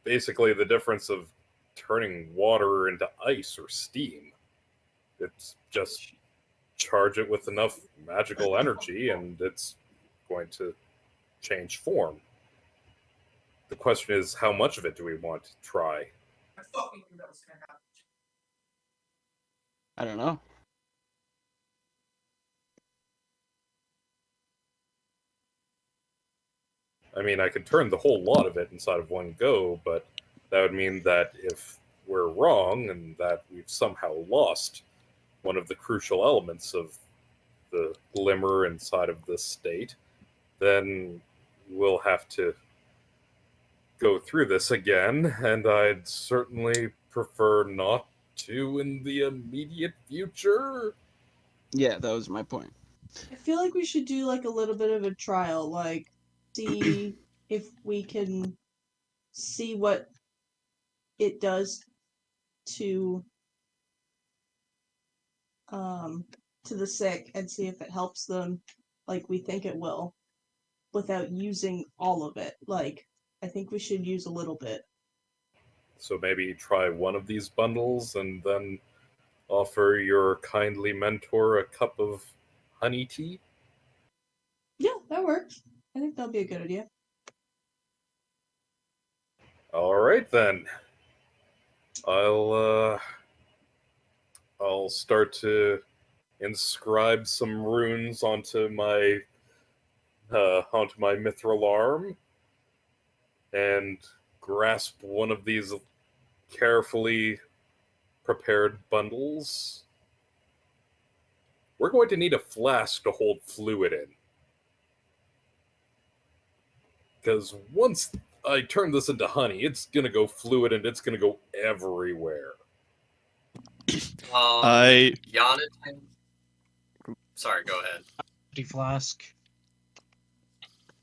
basically the difference of turning water into ice or steam. It's just charge it with enough magical energy and it's going to change form. The question is, how much of it do we want to try? I don't know. I mean, I could turn the whole lot of it inside of one go, but that would mean that if we're wrong and that we've somehow lost one of the crucial elements of the glimmer inside of this state, then we'll have to go through this again, and I'd certainly prefer not to in the immediate future. Yeah, that was my point. I feel like we should do like a little bit of a trial, like see if we can see what it does to to the sick and see if it helps them like we think it will without using all of it. Like I think we should use a little bit. So maybe try one of these bundles and then offer your kindly mentor a cup of honey tea. Yeah, that works. I think that'll be a good idea. All right then. I'll start to inscribe some runes onto my mithril arm and grasp one of these carefully prepared bundles. We're going to need a flask to hold fluid in. Because once I turn this into honey, it's going to go fluid and it's going to go everywhere. Jonathan. Sorry, go ahead. Empty flask.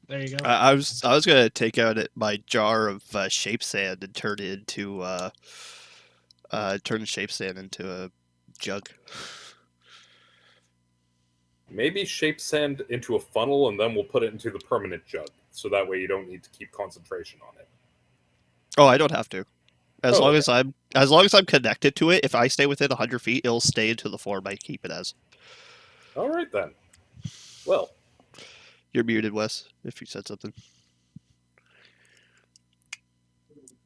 There you go. I was gonna take out my jar of shape sand and turn it into turn the shape sand into a jug. maybe shape sand into a funnel, and then we'll put it into the permanent jug. So that way you don't need to keep concentration on it. Oh, I don't have to. As Oh, long okay. as long as I'm connected to it, if I stay within 100 feet, it'll stay into the form I keep it as. All right then. Well, You're muted, Wes, if you said something.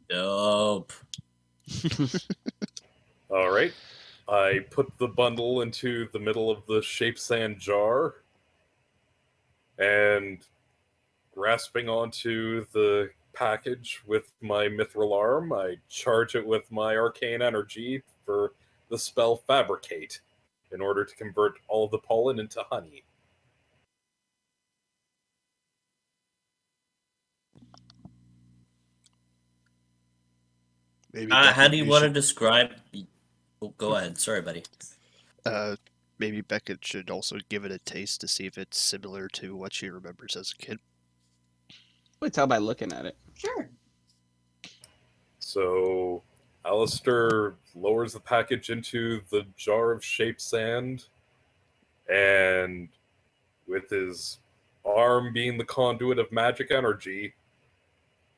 Dope. all right. I put the bundle into the middle of the shape sand jar, and grasping onto the package with my mithril arm, I charge it with my arcane energy for the spell Fabricate in order to convert all of the pollen into honey. Maybe How Beckett, do you you want to should. describe? Oh, go ahead. Sorry, buddy. Maybe Beckett should also give it a taste to see if it's similar to what she remembers as a kid. I tell by looking at it. Sure. So Alistair lowers the package into the jar of shape sand, and with his arm being the conduit of magic energy,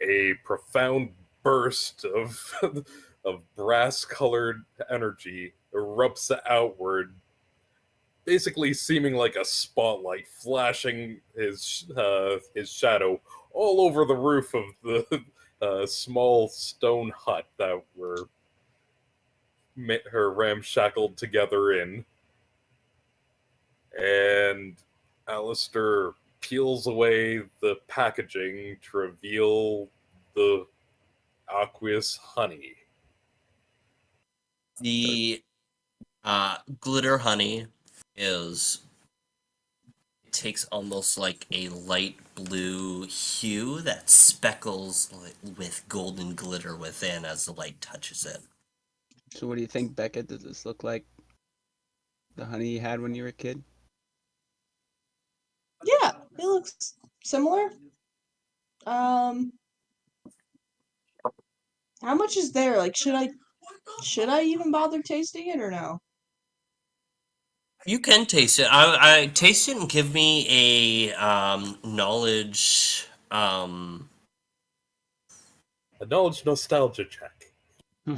a profound burst of of brass-colored energy erupts outward, basically seeming like a spotlight flashing his shadow all over the roof of the small stone hut that were her ramshackled together in. And Alistair peels away the packaging to reveal the aqueous honey. The glitter honey is takes almost like a light blue hue that speckles with golden glitter within as the light touches it. So what do you think, Beckett? Does this look like the honey you had when you were a kid? Yeah, it looks similar. How much is there? Like, should I even bother tasting it or no? You can taste it. I taste it and give me a knowledge. A knowledge nostalgia check.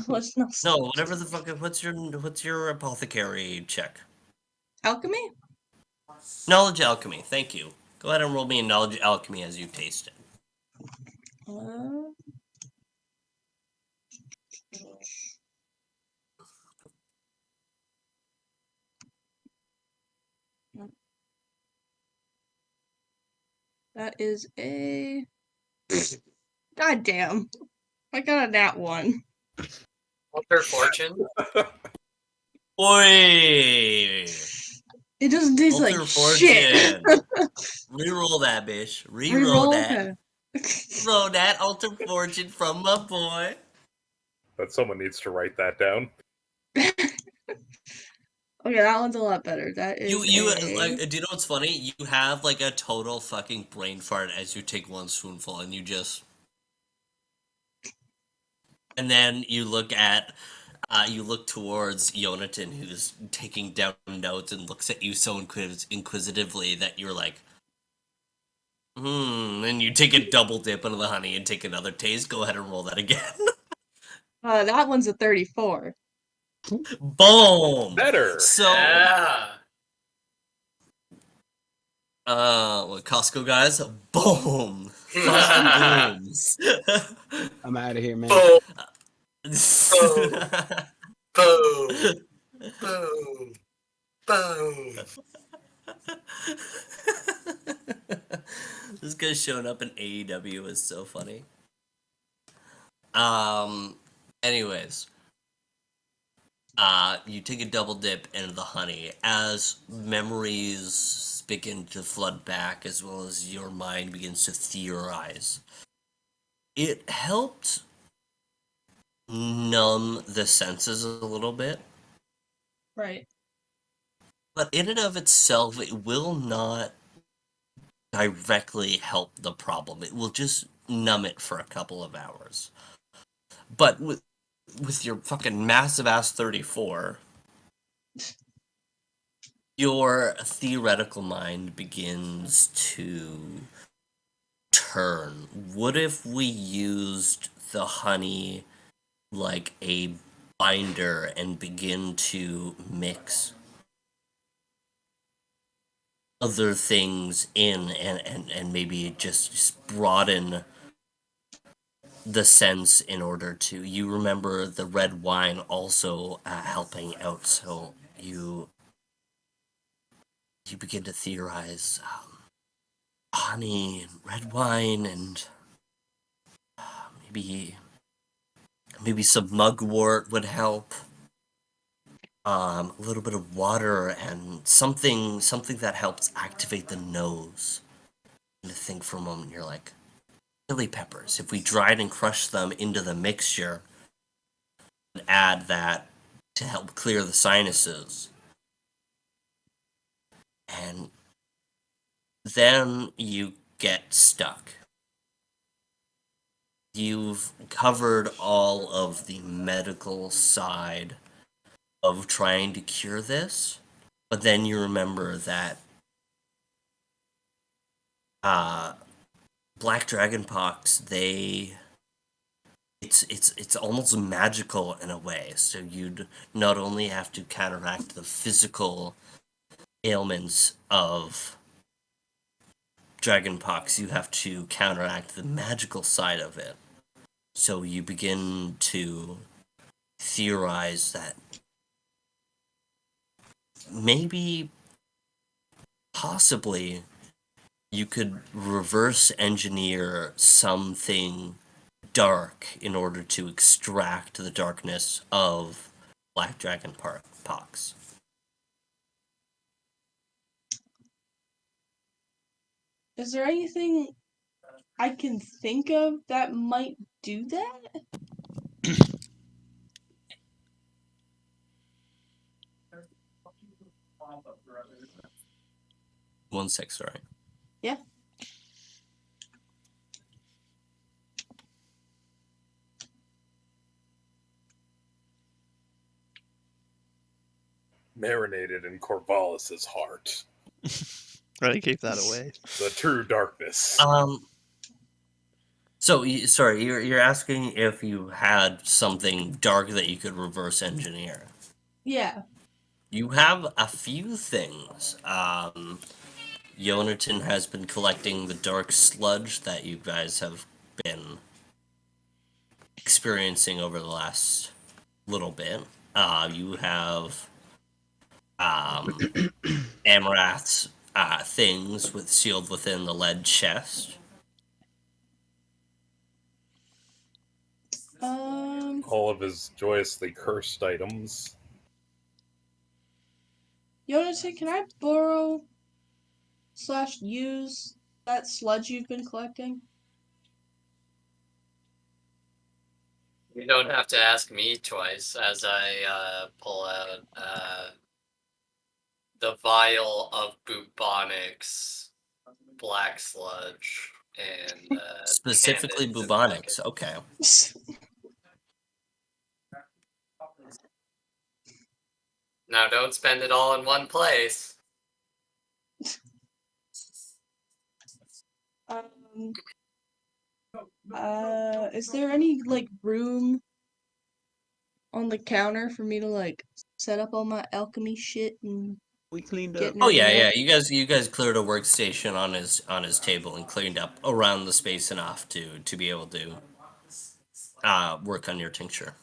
What's not No, whatever the fuck. What's your apothecary check? alchemy? Knowledge alchemy. Thank you. Go ahead and roll me a knowledge alchemy as you taste it. Uh, that is a god damn. I got a nat one. Alter fortune. Oi! It doesn't taste like Alter shit. fortune. Reroll that, bitch. Reroll Reroll? that. Okay. Roll that alter fortune from my boy. But someone needs to write that down. Okay, that one's a lot better. That is You a... like? Do you know what's funny? You have like a total fucking brain fart as you take one spoonful, and you just, and then you look at, you look towards Yonatan, who's taking down notes, and looks at you so inquisitively that you're like, and you take a double dip into the honey and take another taste. Go ahead and roll that again. that one's a 34. Boom. Better. So, Yeah. what Costco guys? Boom. Frosty booms. I'm out of here, man. Boom. Boom. Boom. Boom. This guy showing up in AEW is so funny. Anyways, you take a double dip into the honey as memories begin to flood back, as well as your mind begins to theorize. It helped numb the senses a little bit, Right. but in and of itself, it will not directly help the problem. It will just numb it for a couple of hours. But with your fucking massive ass 34, your theoretical mind begins to turn. What if we used the honey like a binder and begin to mix other things in and maybe just broaden the sense in order to you remember the red wine also helping out, so you begin to theorize honey and red wine and maybe some mugwort would help. A little bit of water and something that helps activate the nose. And to think for a moment, you're like, chili peppers. If we dried and crushed them into the mixture, and add that to help clear the sinuses, and then you get stuck. You've covered all of the medical side of trying to cure this, but then you remember that black dragonpox, it's almost magical in a way. So you'd not only have to counteract the physical ailments of dragonpox, you have to counteract the magical side of it. So you begin to theorize that maybe, possibly, you could reverse engineer something dark in order to extract the darkness of Black Dragon Pox. Is there anything I can think of that might do that? One sec, sorry. Yeah. Marinated in Corvallis's heart. I gave that away. The true darkness. So, sorry, you're asking if you had something dark that you could reverse engineer. Yeah. You have a few things. Yonatan has been collecting the dark sludge that you guys have been experiencing over the last little bit. You have Amarath's things sealed within the lead chest. All of his joyously cursed items. Yonatan, can I borrow / use that sludge you've been collecting? You don't have to ask me twice as I pull out the vial of bubonics black sludge and Specifically hand it to bubonics, Beckett. okay. Now don't spend it all in one place. Is there any room on the counter for me to set up all my alchemy shit and We cleaned get up. Oh nerdy yeah, up? yeah. You guys cleared a workstation on his table and cleaned up around the space enough to be able to work on your tincture.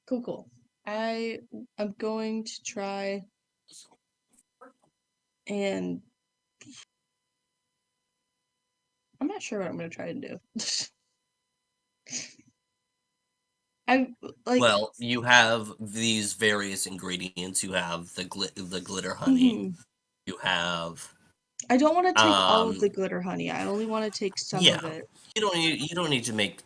Cool. I'm going to try and I'm not sure what I'm gonna try and do. I'm Well, you have these various ingredients. You have the glitter honey. You have I don't want to take all of the glitter honey. I only want to take some of it. You don't need to make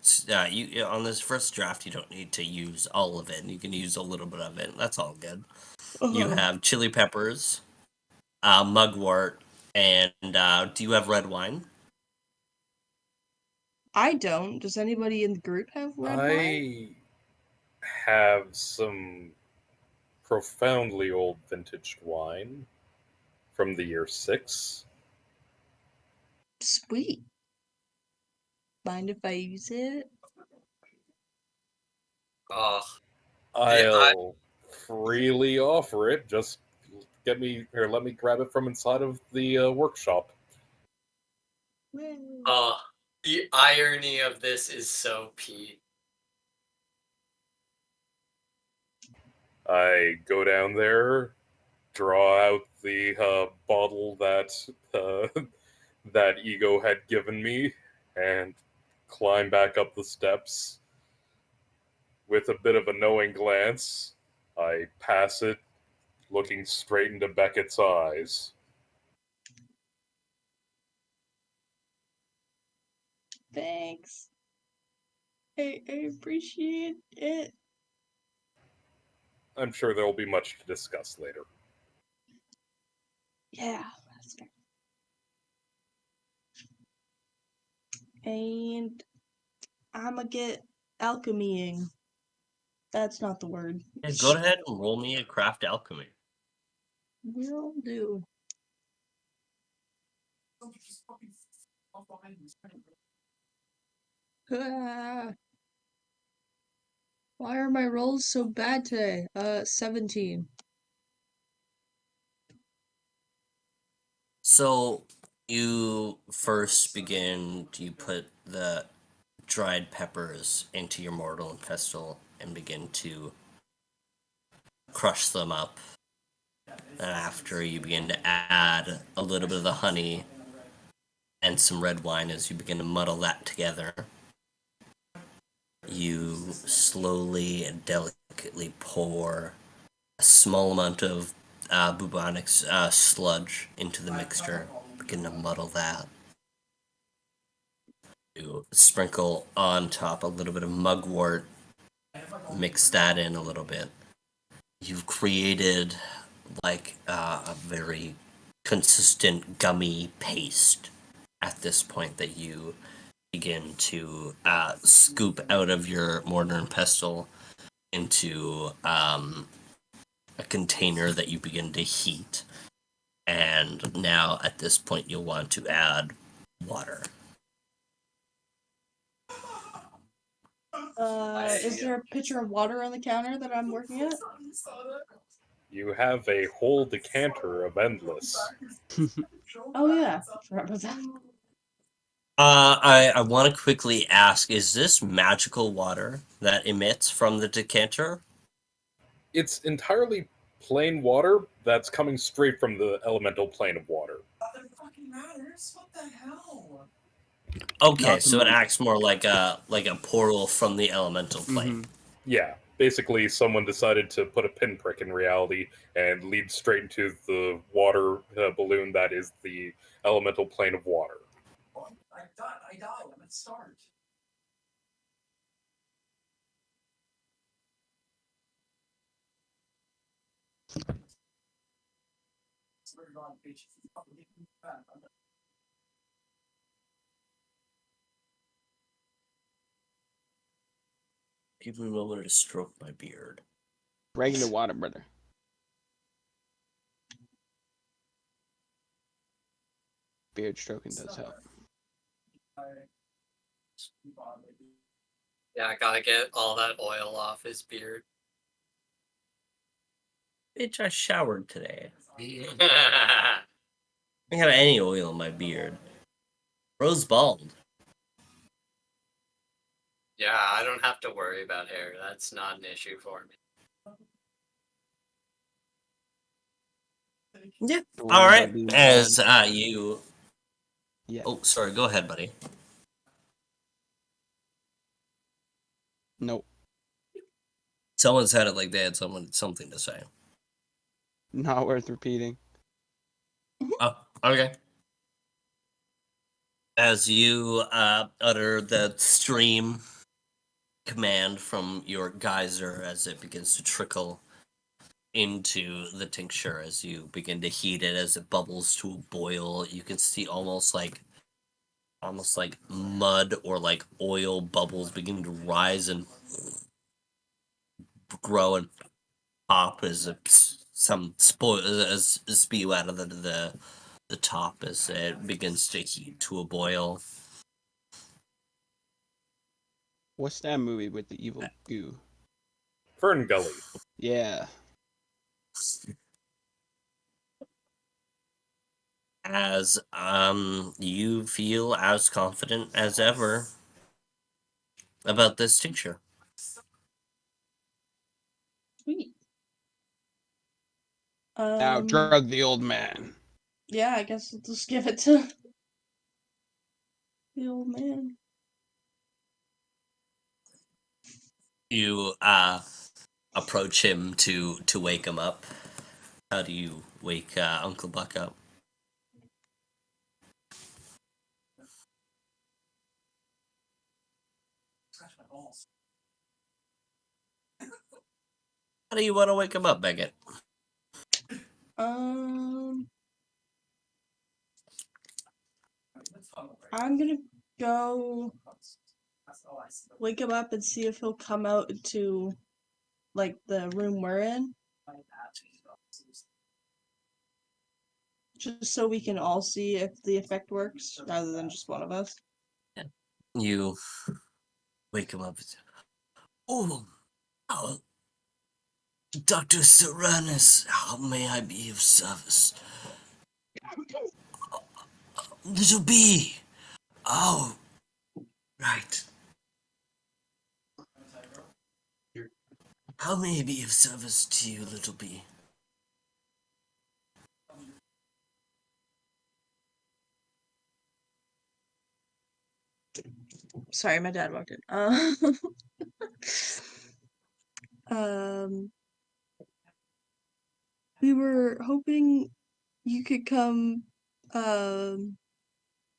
you on this first draft. You don't need to use all of it. You can use a little bit of it. That's all good. You have chili peppers, mugwort, and do you have red wine? I don't. Does anybody in the group have red wine? I have some profoundly old vintage wine. from the year 6. Sweet. Mind if I use it? Oh, I'll freely offer it. Just let me grab it from inside of the workshop. oh, the irony of this is so Pete. I go down there, draw out the bottle that that Ego had given me, and climb back up the steps. With a bit of a knowing glance, I pass it, looking straight into Beckett's eyes. Thanks. I appreciate it. I'm sure there will be much to discuss later. Yeah, that's fair. And I'ma get alchemying. That's not the word. Yeah, go ahead and roll me a craft alchemy. Will do. Ah, why are my rolls so bad today? 17. So you first begin, you put the dried peppers into your mortal and pestle and begin to crush them up. And after you begin to add a little bit of the honey and some red wine as you begin to muddle that together, you slowly and delicately pour a small amount of bubonic sludge into the mixture, begin to muddle that. You sprinkle on top a little bit of mugwort, mix that in a little bit. You've created like a very consistent gummy paste at this point that you begin to scoop out of your mortar and pestle into a container that you begin to heat. And now at this point you'll want to add water. Is there a pitcher of water on the counter that I'm working at? You have a whole decanter of Endless. Oh yeah, forgot about that. I want to quickly ask, is this magical water that emits from the decanter? It's entirely plain water that's coming straight from the elemental plane of water. Okay, Not so it the acts more like a portal from the elemental plane. Mhm. Yeah, basically someone decided to put a pinprick in reality and lead straight into the water balloon that is the elemental plane of water. Give me a moment to stroke my beard. Regular water, brother. Beard stroking does help. Yeah, I gotta get all that oil off his beard. Bitch, I showered today. I don't have any oil in my beard. Rose bald. Yeah, I don't have to worry about hair. That's not an issue for me. Yeah. Don't All worry right. about being As bald. you. Yeah. Oh, sorry. Go ahead, buddy. Nope. Someone said it like they had something to say. Not worth repeating. Oh, okay. As you utter the stream command from your geyser as it begins to trickle into the tincture, as you begin to heat it, as it bubbles to a boil, you can see almost like mud or like oil bubbles beginning to rise and grow and pop as it some spew out of the top as it begins to heat to a boil. What's that movie with the evil goo? Fern Gully. Yeah. As you feel as confident as ever about this tincture. Sweet. Now drug the old man. Yeah, I guess we'll just give it to the old man. You approach him to wake him up. How do you wake Uncle Buck up? How do you want to wake him up, Beckett? I'm gonna go wake him up and see if he'll come out into like the room we're in. Just so we can all see if the effect works rather than just one of us. You wake him up. Oh, Dr. Serranus, how may I be of service? Little bee. Oh, right. How may I be of service to you, little bee? Sorry, my dad walked in. Um, we were hoping you could come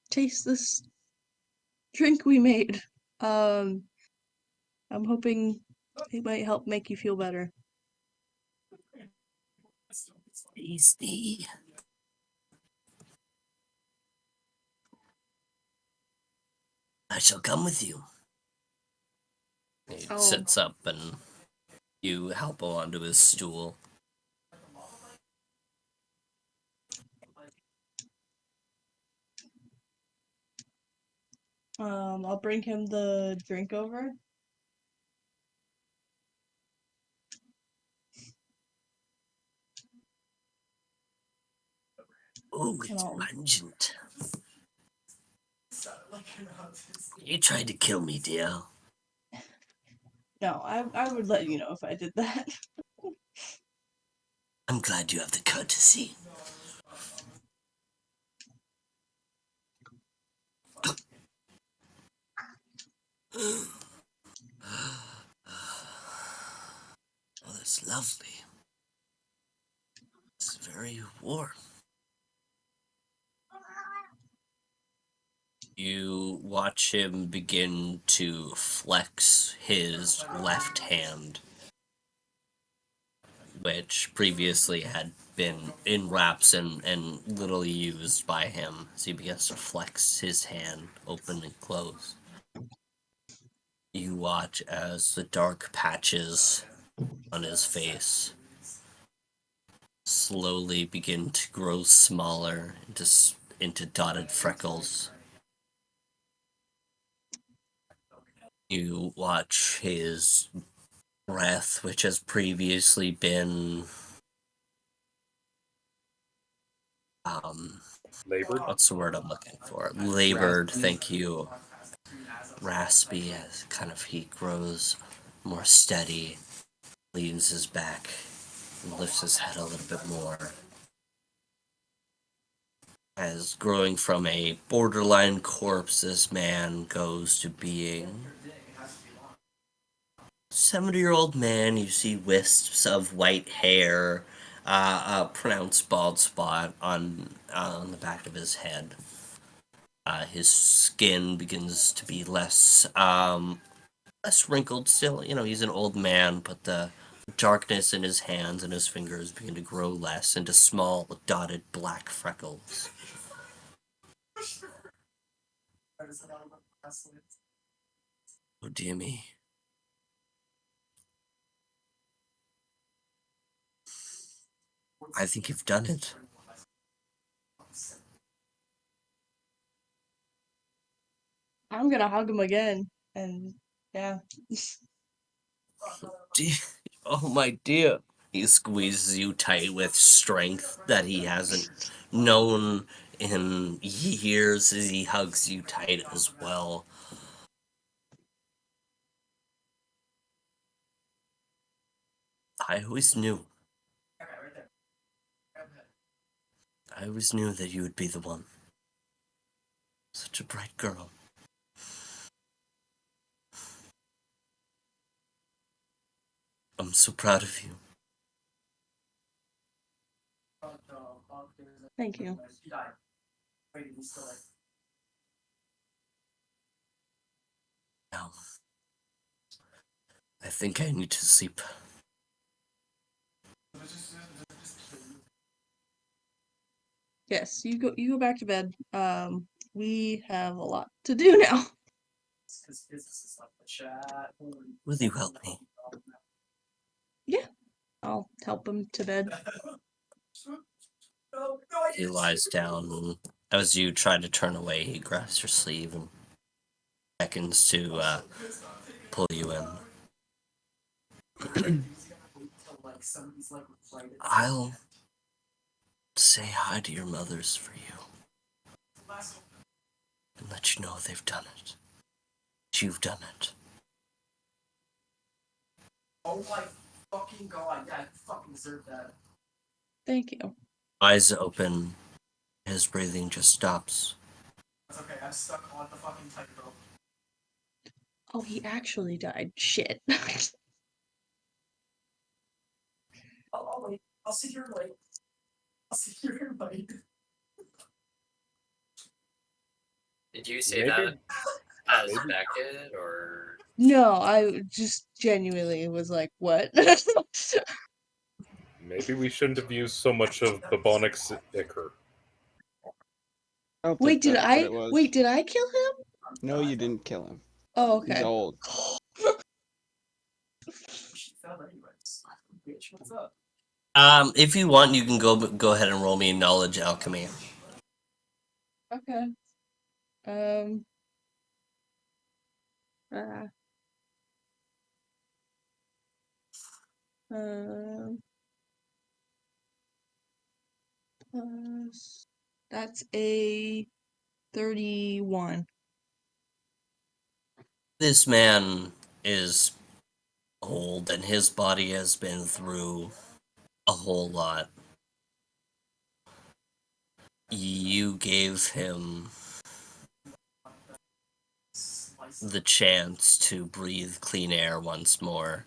taste this drink we made. I'm hoping it might help make you feel better. Tasty. I shall come with you. He sits up and you help him onto his stool. I'll bring him the drink over. Oh, it's pungent. You tried to kill me, dear. No, I would let you know if I did that. I'm glad you have the courtesy. Oh, that's lovely. It's very warm. You watch him begin to flex his left hand, which previously had been in wraps and little used by him, as he begins to flex his hand open and close. You watch as the dark patches on his face slowly begin to grow smaller into dotted freckles. You watch his breath, which has previously been Labored? what's the word I'm looking for? Labored, Raspy. thank you. Raspy, as kind of he grows more steady, leans his back, and lifts his head a little bit more. As growing from a borderline corpse, this man goes to being 70-year-old man. You see wisps of white hair, a pronounced bald spot on the back of his head. His skin begins to be less wrinkled. Still, he's an old man, but the darkness in his hands and his fingers begin to grow less into small, dotted black freckles. Oh dear me. I think you've done it. I'm gonna hug him again, and yeah. Oh, my dear. He squeezes you tight with strength that he hasn't known in years as he hugs you tight as well. I always knew. I always knew that you would be the one. Such a bright girl. I'm so proud of you. Thank you. Now, I think I need to sleep. Yes, you go back to bed. We have a lot to do now. Will you help me? Yeah, I'll help him to bed. He lies down, and as you try to turn away, he grabs your sleeve and beckons to pull you in. I'll say hi to your mothers for you and let you know they've done it. You've done it. Oh my fucking god, yeah, I fucking deserve that. Thank you. Eyes open, his breathing just stops. That's okay, I'm stuck on the fucking tightrope. Oh, he actually died. Shit. I'll wait. I'll sit here and wait. I'll sit here and wait. Did you say Maybe- that as maybe- Beckett, or No, I just genuinely was like, what? Maybe we shouldn't have used so much of bubonic ichor. I don't Wait, think did that's what I? it was. Wait, did I kill him? No, you didn't kill him. Oh, He's okay. old. She fell anyways. Bitch, what's up? If you want, you can go ahead and roll me knowledge alchemy. Okay. Um. Uh, um. Plus, that's a 31. This man is old, and his body has been through a whole lot. You gave him the chance to breathe clean air once more.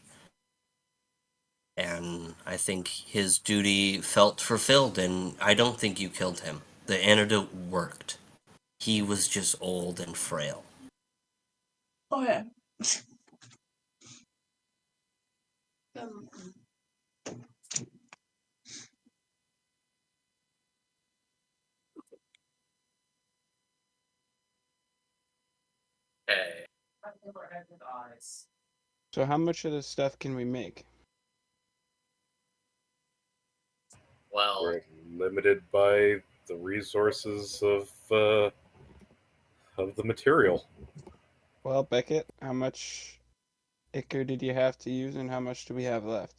And I think his duty felt fulfilled, and I don't think you killed him. The antidote worked. He was just old and frail. Oh yeah. hey, I've never had good eyes. So how much of this stuff can we make? well, We're limited by the resources of the material. Well, Beckett, how much ichor did you have to use, and how much do we have left?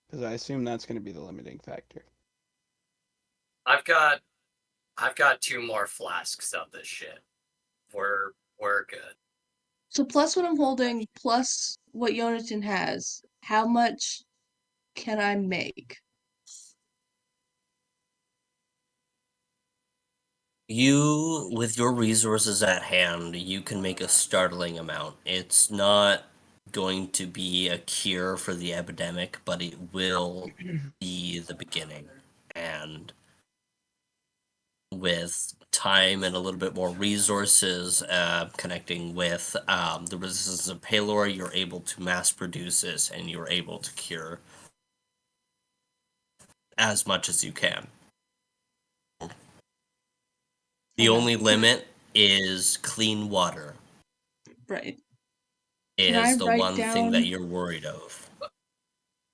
Because I assume that's going to be the limiting factor. I've got 2 more flasks of this shit. We're good. So plus what I'm holding, plus what Yonatan has, how much can I make? You, with your resources at hand, you can make a startling amount. It's not going to be a cure for the epidemic, but it will be the beginning. And with time and a little bit more resources connecting with the resistance of Palor, you're able to mass produce this and you're able to cure as much as you can. The Okay. only limit is clean water. Right. Can I Is the write one thing that down- you're worried of.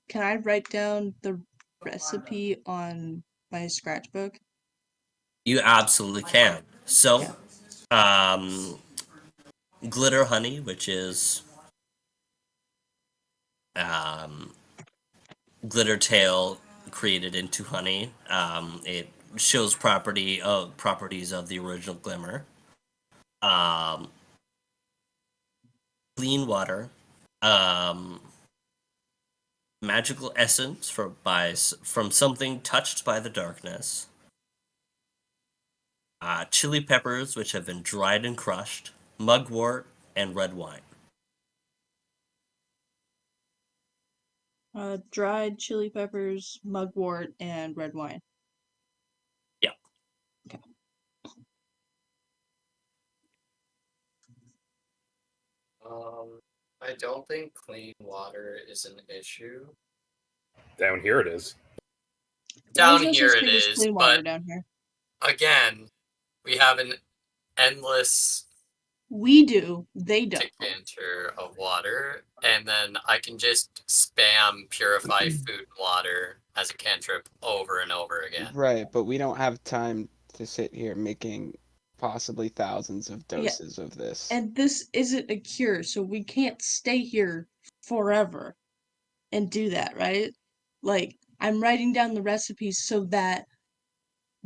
Can I write down the recipe on my scratchbook? You absolutely can. So, Yeah. glitter honey, which is glitter tail created into honey. It shows properties of the original glimmer. Um, clean water. Um, magical essence from something touched by the darkness. Chili peppers, which have been dried and crushed. Mugwort and red wine. Dried chili peppers, mugwort, and red wine. Yeah. Okay. I don't think clean water is an issue. Down here it is. Down There's no here such it thing as is, clean water but down here. again, we have an endless We do. They don't. decanter of water, and then I can just spam purify food and water as a cantrip over and over again. Right, but we don't have time to sit here making possibly thousands of doses of this. And this isn't a cure, so we can't stay here forever and do that, right? Like, I'm writing down the recipes so that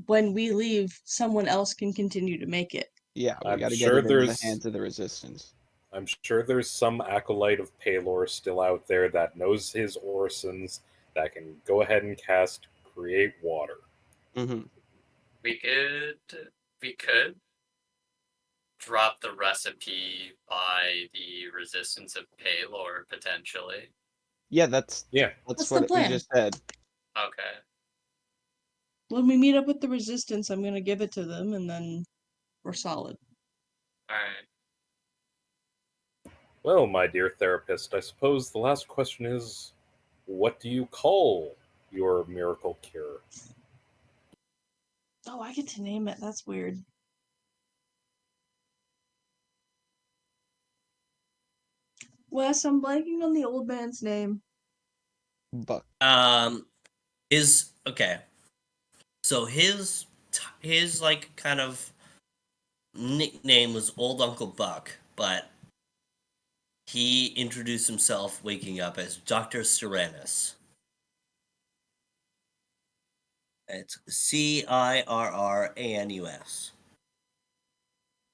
when we leave, someone else can continue to make it. Yeah, we I'm got to get sure it into the there's hands of the resistance. I'm sure there's some acolyte of Palor still out there that knows his orisons that can go ahead and cast create water. Hmm. We could drop the recipe by the resistance of Palor potentially. Yeah, that's Yeah. That's what the we plan. just said. Okay. When we meet up with the resistance, I'm gonna give it to them, and then we're solid. Alright. Well, my dear therapist, I suppose the last question is, what do you call your miracle cure? Oh, I get to name it. That's weird. Wes, I'm blanking on the old man's name. Buck. Okay. So his like kind of nickname was Old Uncle Buck, but he introduced himself waking up as Dr. Cyranus. It's Cirranus.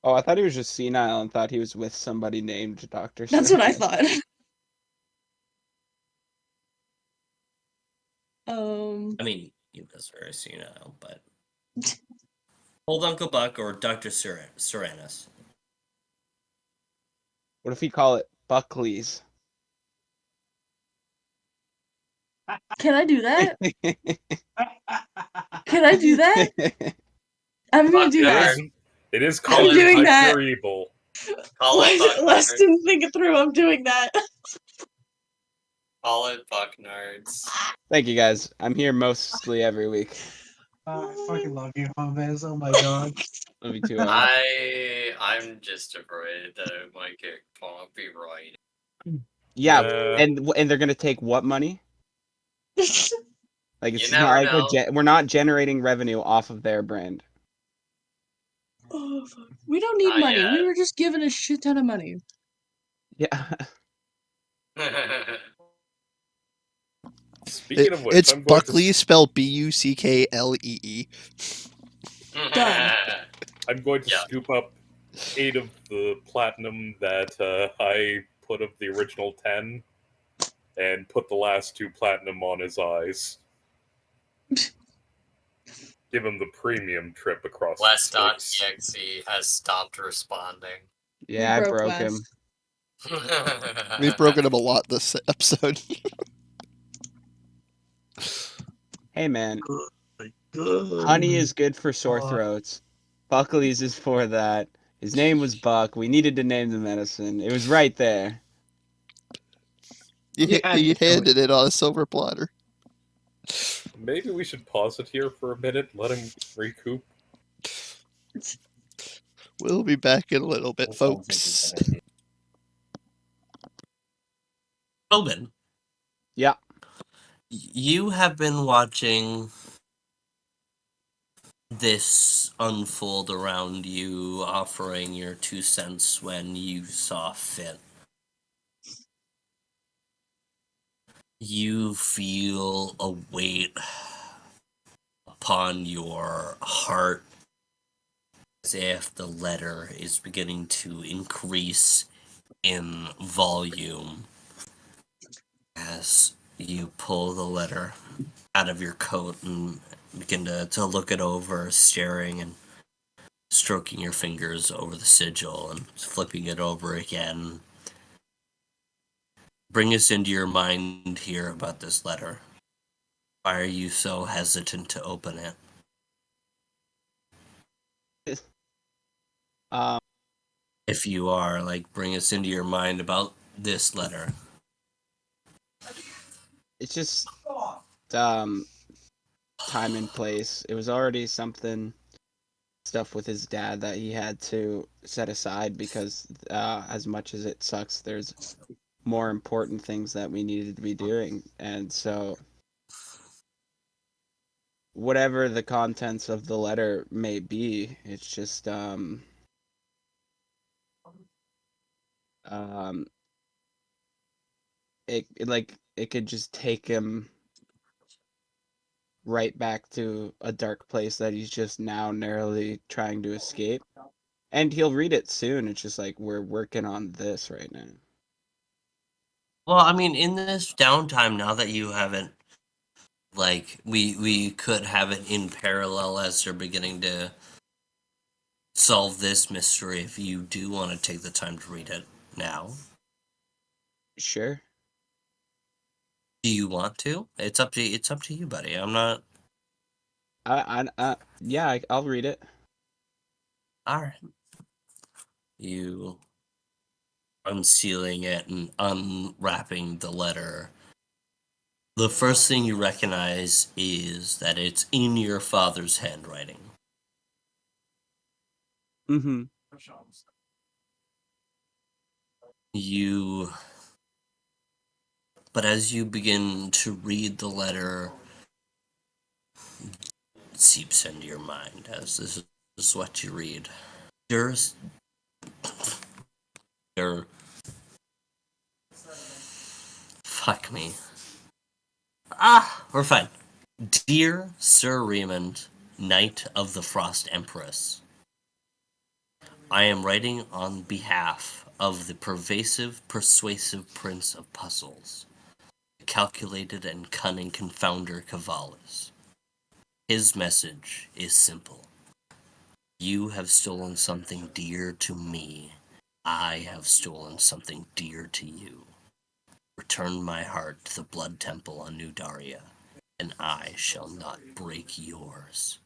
Oh, I thought he was just senile and thought he was with somebody named Dr. That's what I Serena. thought. I mean, he was very senile, but Old Uncle Buck or Dr. Cyranus. What if we call it Buckleys? Can I do that? Can I do that? I'm gonna do that. It is called doing by that. pure evil. Call it Buck Les Nerds. didn't think it through. I'm doing that. Call it Buck Nerds. Thank you, guys. I'm here mostly every week. I fucking love you, Homez. Oh my god. Love you too, Owen. I'm just afraid that it might get copyrighted. Yeah, Uh, and they're gonna take what money? Like, it's You not never like know. we're not generating revenue off of their brand. Oh, fuck. We don't need Not money. We yet. were just given a shit ton of money. Yeah. Speaking of which, It's I'm going Bucklee, spelled Bucklee. Done. I'm going to Yeah. scoop up 8 of the platinum that I put of the original 10 and put the last 2 platinum on his eyes. Give him the premium trip across the stakes. Less.exe has stopped responding. Yeah, I broke Wes. him. We've broken him a lot this episode. Hey, man. Honey is good for sore throats. Buckley's is for that. His name was Buck. We needed to name the medicine. It was right there. You handed it on a silver platter. Maybe we should pause it here for a minute, let him recoup. We'll be back in a little bit, folks. Tobin. Yeah. You have been watching this unfold around you, offering your 2 cents when you saw fit. You feel a weight upon your heart as if the letter is beginning to increase in volume as you pull the letter out of your coat and begin to look it over, staring and stroking your fingers over the sigil and flipping it over again. Bring us into your mind here about this letter. Why are you so hesitant to open it? Um, If you are, like, bring us into your mind about this letter. it's just time and place. It was already stuff with his dad that he had to set aside because as much as it sucks, there's more important things that we needed to be doing. And so whatever the contents of the letter may be, it's just um it could just take him right back to a dark place that he's just now narrowly trying to escape. And he'll read it soon. It's just like we're working on this right now. Well, I mean, in this downtime, now that you haven't, like, we could have it in parallel as you're beginning to solve this mystery if you do want to take the time to read it now. Sure. Do you want to? It's up to you, buddy. I'm not. Yeah, I'll read it. All right. You unsealing it and unwrapping the letter. The first thing you recognize is that it's in your father's handwriting. Mm-hmm. But as you begin to read the letter, it seeps into your mind as this is what you read. Dear, dear, fuck me. We're fine. Dear Sir Raymond, Knight of the Frost Empress, I am writing on behalf of the persuasive Prince of Puzzles, the calculated and cunning confounder Cavalis. His message is simple. You have stolen something dear to me. I have stolen something dear to you. Return my heart to the Blood Temple on New Daria, and I shall not break yours.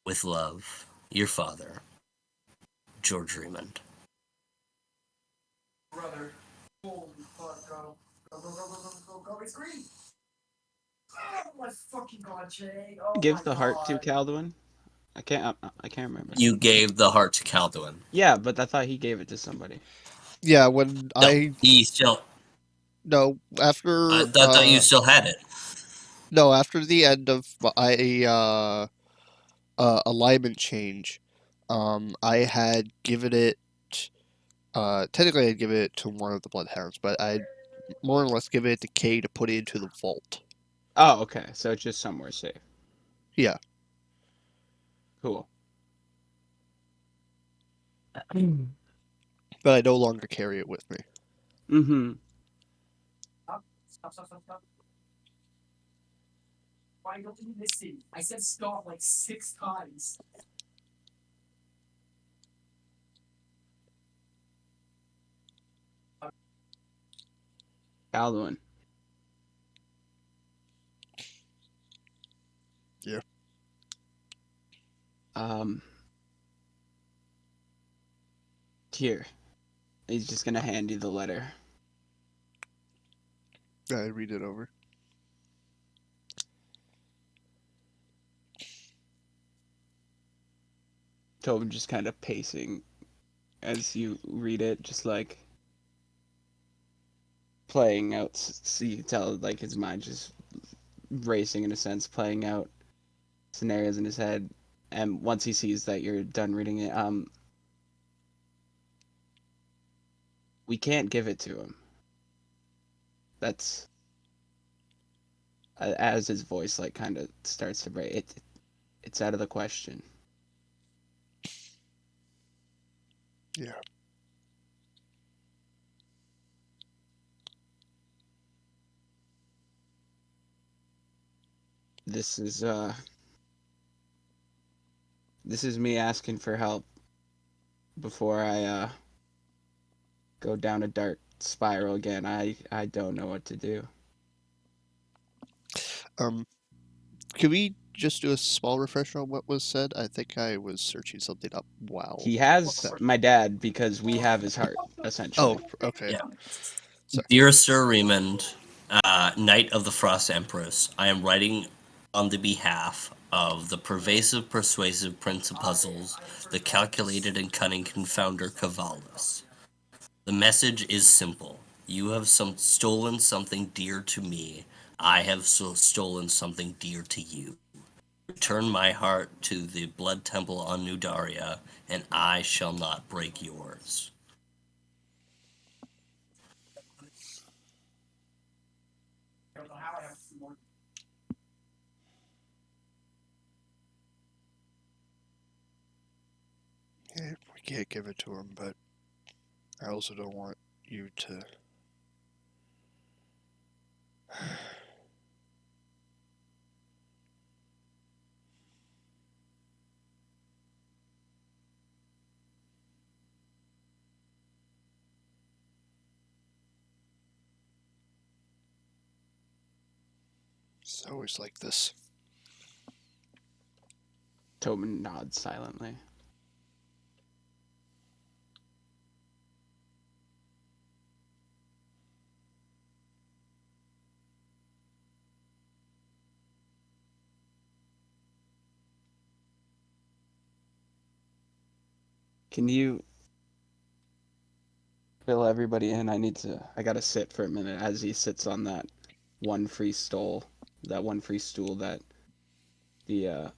With love, your father, George Raymond. Brother. Holy fuck, go. Go, go, go, go, go, go, go. It's green. Oh my fucking god, Jay. Oh Give my the heart to god. Calduin. I can't remember. You gave the heart to Calduin. Yeah, but I thought he gave it to somebody. Yeah, when No, I he still. no I after thought you still had it. no after the end of my alignment change, I had given it. Technically, I'd given it to one of the Bloodhounds, but I'd more or less given it to Kay to put it into the vault. Oh, okay. So it's just somewhere safe. Yeah. Cool. But I no longer carry it with me. Mm-hmm. Stop, stop, stop, stop, stop. Why don't you listen? I said stop like 6 times. Calduin. Yeah. Um. Here. He's just gonna hand you the letter. I read it over. Tobin just kind of pacing as you read it, just like playing out. So you can tell like his mind just racing in a sense, playing out scenarios in his head. And once he sees that you're done reading it, we can't give it to him. That's as his voice like kind of starts to break. It's out of the question. Yeah. This is me asking for help before I go down a dark spiral again. I don't know what to do. Can we just do a small refresher on what was said? I think I was searching something up while. He has my dad because we have his heart, essentially. Oh, okay. Yeah. Sorry. Dear Sir Raymond, Knight of the Frost Empress, I am writing on the behalf of the pervasive, persuasive Prince of Puzzles, the calculated and cunning confounder Cavalis. The message is simple. You have stolen something dear to me. I have stolen something dear to you. Return my heart to the blood temple on New Daria, and I shall not break yours. I don't know how I have more. Yeah, we can't give it to him, but I also don't want you to. It's always like this. Tobin nods silently. Can you fill everybody in? I gotta sit for a minute as he sits on that one free stool that the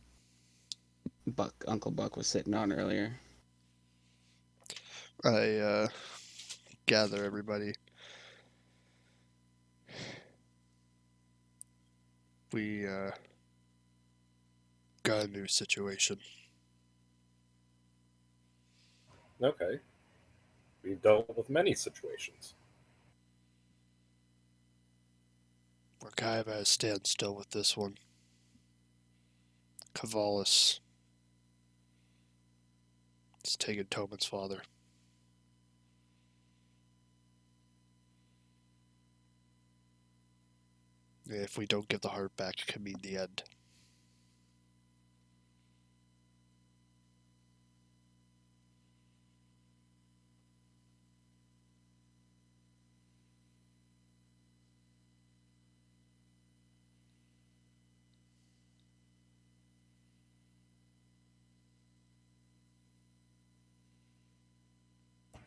Uncle Buck was sitting on earlier. I gather everybody. We got a new situation. Okay. We've dealt with many situations. We're kind of at a standstill with this one. Cavalis. It's taken Tobin's father. If we don't get the heart back, it could mean the end.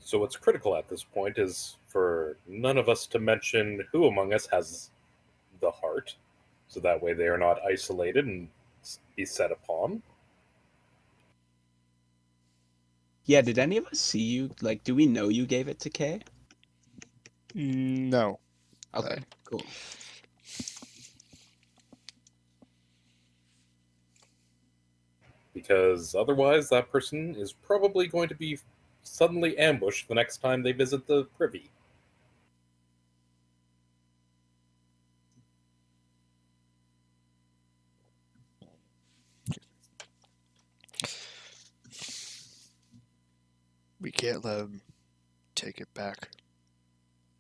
So what's critical at this point is for none of us to mention who among us has the heart, so that way they are not isolated and be set upon. Yeah, did any of us see you? Like, do we know you gave it to Kay? No. Okay, cool. Because otherwise, that person is probably going to be suddenly ambushed the next time they visit the privy. We can't let him take it back.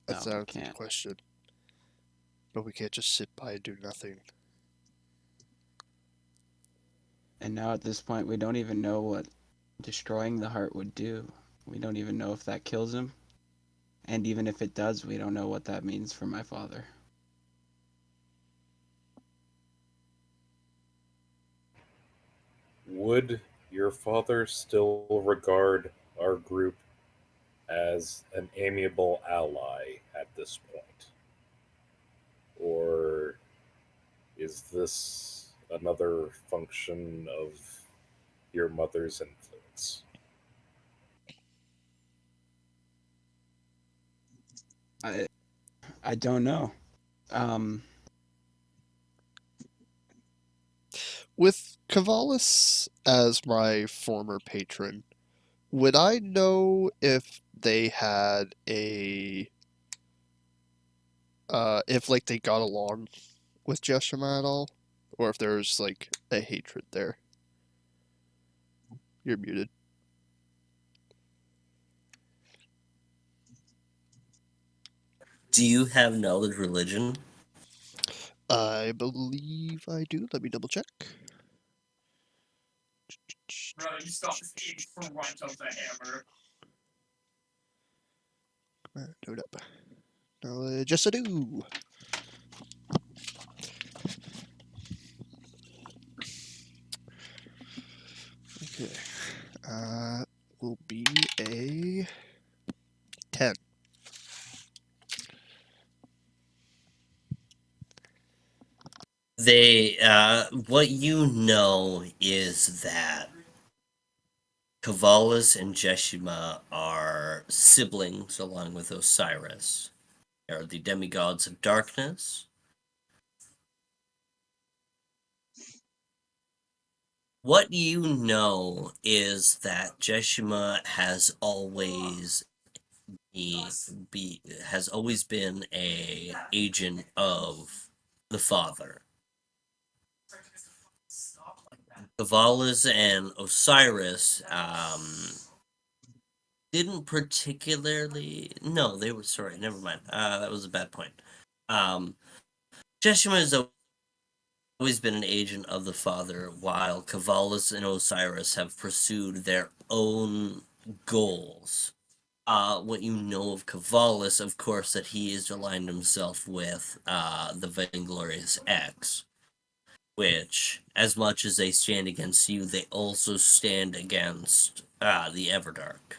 That's No, we out of the can't. question. But we can't just sit by and do nothing. And now at this point, we don't even know what destroying the heart would do. We don't even know if that kills him. And even if it does, we don't know what that means for my father. Would your father still regard our group as an amiable ally at this point? Or is this another function of your mother's influence? I don't know. Um, With Cavalis as my former patron, would I know if they had if like they got along with Jeshima at all, or if there's like a hatred there? You're muted. Do you have knowledge religion? I believe I do. Let me double check. Bro, you stop being front of the hammer. Note up. Knowledge, yes I do. Okay. Will be a 10. What you know is that Kavalis and Jeshima are siblings along with Osiris. They are the demigods of darkness. What you know is that Jeshima has always has always been a agent of the father. Kavalis and Osiris didn't particularly. No, they were sorry. Never mind. That was a bad point. Jeshima has always been an agent of the father, while Kavalis and Osiris have pursued their own goals. What you know of Kavalis, of course, that he has aligned himself with the Vainglorious X, which, as much as they stand against you, they also stand against the Everdark.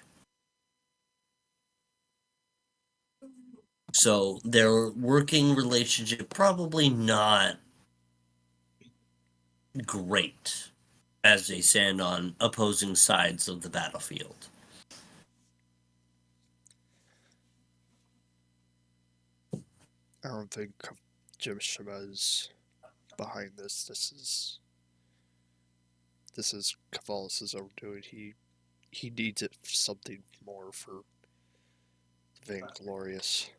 So their working relationship probably not great as they stand on opposing sides of the battlefield. I don't think Jimshima's behind this. This is Cavalis' own doing. He needs it for something more for Vainglorious.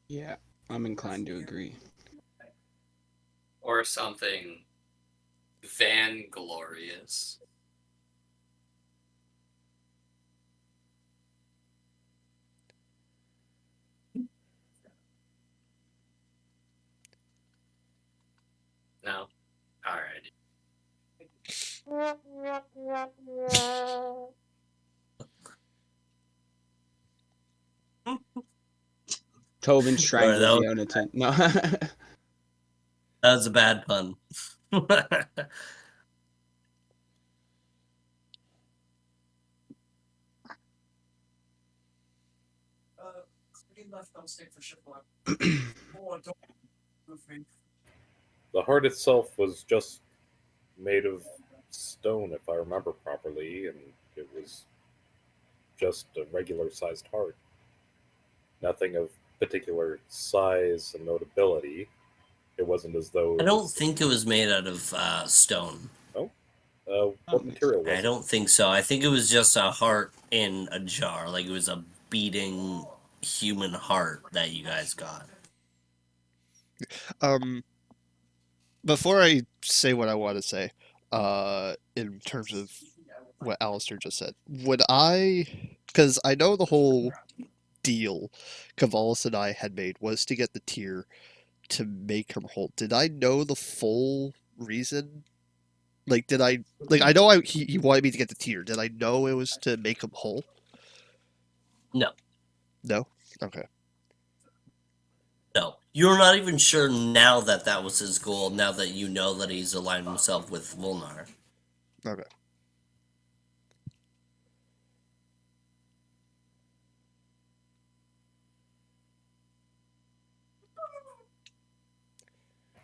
yeah, I'm inclined to agree. Or something vanglorious. No? Alrighty. Tobin Sorry, strangles Yonatan. No. that was a bad pun. We left those stick for shipwreck. Oh, don't move me. The heart itself was just made of stone, if I remember properly, and it was just a regular sized heart. Nothing of particular size and notability. It wasn't as though I it don't was. think it was made out of stone. No? That What makes material I was it? don't think so. I think it was just a heart in a jar. Like it was a beating human heart that you guys got. Before I say what I want to say, in terms of what Alistair just said, would I? Because I know the whole deal Cavalis and I had made was to get the tier to make him whole. Did I know the full reason? Like, did I like? I know he wanted me to get the tier. Did I know it was to make him whole? No. No. Okay. No. You're not even sure now that that was his goal, now that you know that he's aligned himself with Volnar. Okay.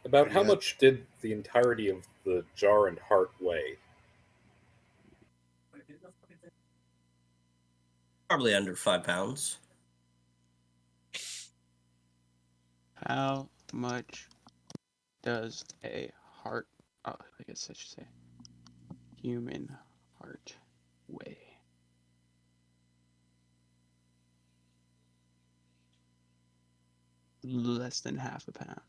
About how Yeah. much did the entirety of the jar and heart weigh? Probably under 5 pounds. How much does a heart, oh, I guess I should say, human heart weigh? Less than half a pound.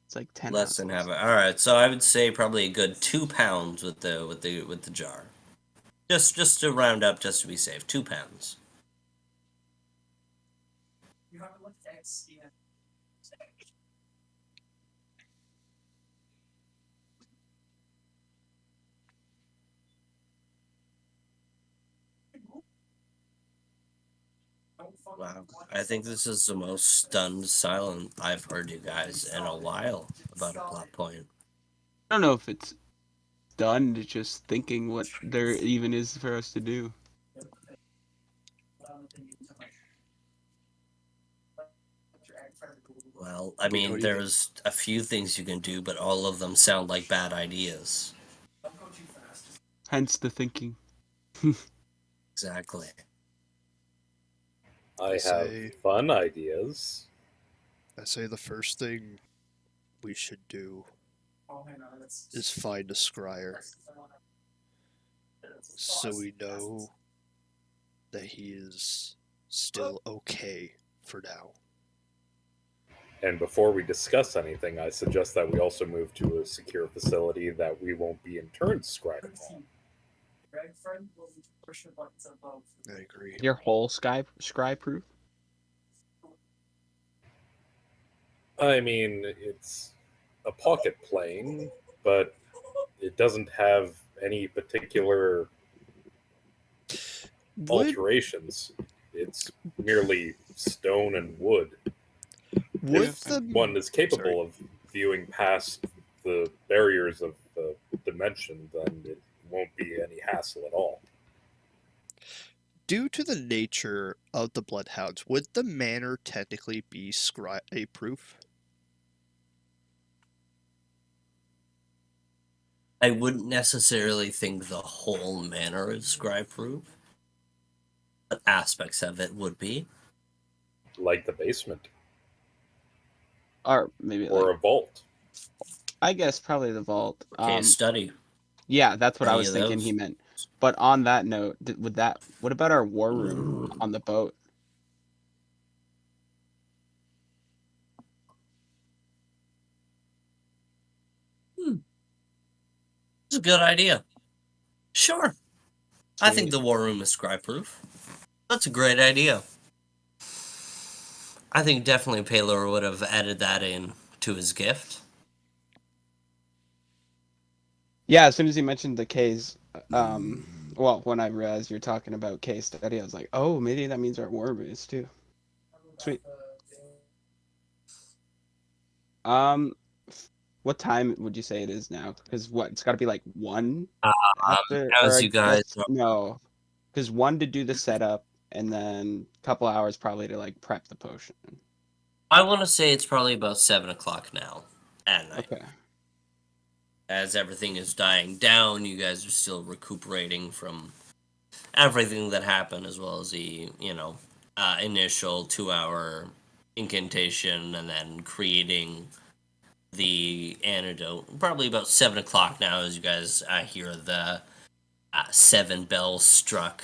It's like 10 Less than ounces. half. All right, so I would say probably a good 2 pounds with the jar. Just to round up, just to be safe, 2 pounds. You have to look at X, yeah. Wow, I think this is the most stunned silent I've heard you guys in a while about a plot point. I don't know if it's done, it's just thinking what there even is for us to do. Well, I What do mean, you think? there's a few things you can do, but all of them sound like bad ideas. Hence the thinking. Exactly. I have say- fun ideas. I say the first thing we should do is find a scryer so we know that he is still okay for now. And before we discuss anything, I suggest that we also move to a secure facility that we won't be in turn scribing on. I agree. Your whole scry proof? I mean, it's a pocket plane, but it doesn't have any particular Would alterations. It's merely stone and wood. would If the one is capable sorry. of viewing past the barriers of the dimension, then it won't be any hassle at all. Due to the nature of the bloodhounds, would the manor technically be scry proof? I wouldn't necessarily think the whole manor is scribe proof, but aspects of it would be. Like the basement Or maybe or like, a vault. I guess probably the vault. Case study. Yeah, that's what I Any was of thinking those? he meant. But on that note, what about our war room on the boat? It's a good idea. Sure. I think Sweet. the war room is scribe proof. That's a great idea. I think definitely Paylor would have added that in to his gift. Yeah, as soon as he mentioned the K's, well, when I realized you're talking about case study, I was like, oh, maybe that means our war room is too. Sweet. Um, what time would you say it is now? Because what, it's got to be like 1 after, or As I you guys guess, no, because 1 to do the setup, and then a couple hours probably to like prep the potion. I want to say it's probably about 7 o'clock now at night. Okay. As everything is dying down, you guys are still recuperating from everything that happened, as well as the, initial 2 hour incantation and then creating the antidote. Probably about 7 o'clock now, as you guys hear the 7 bells struck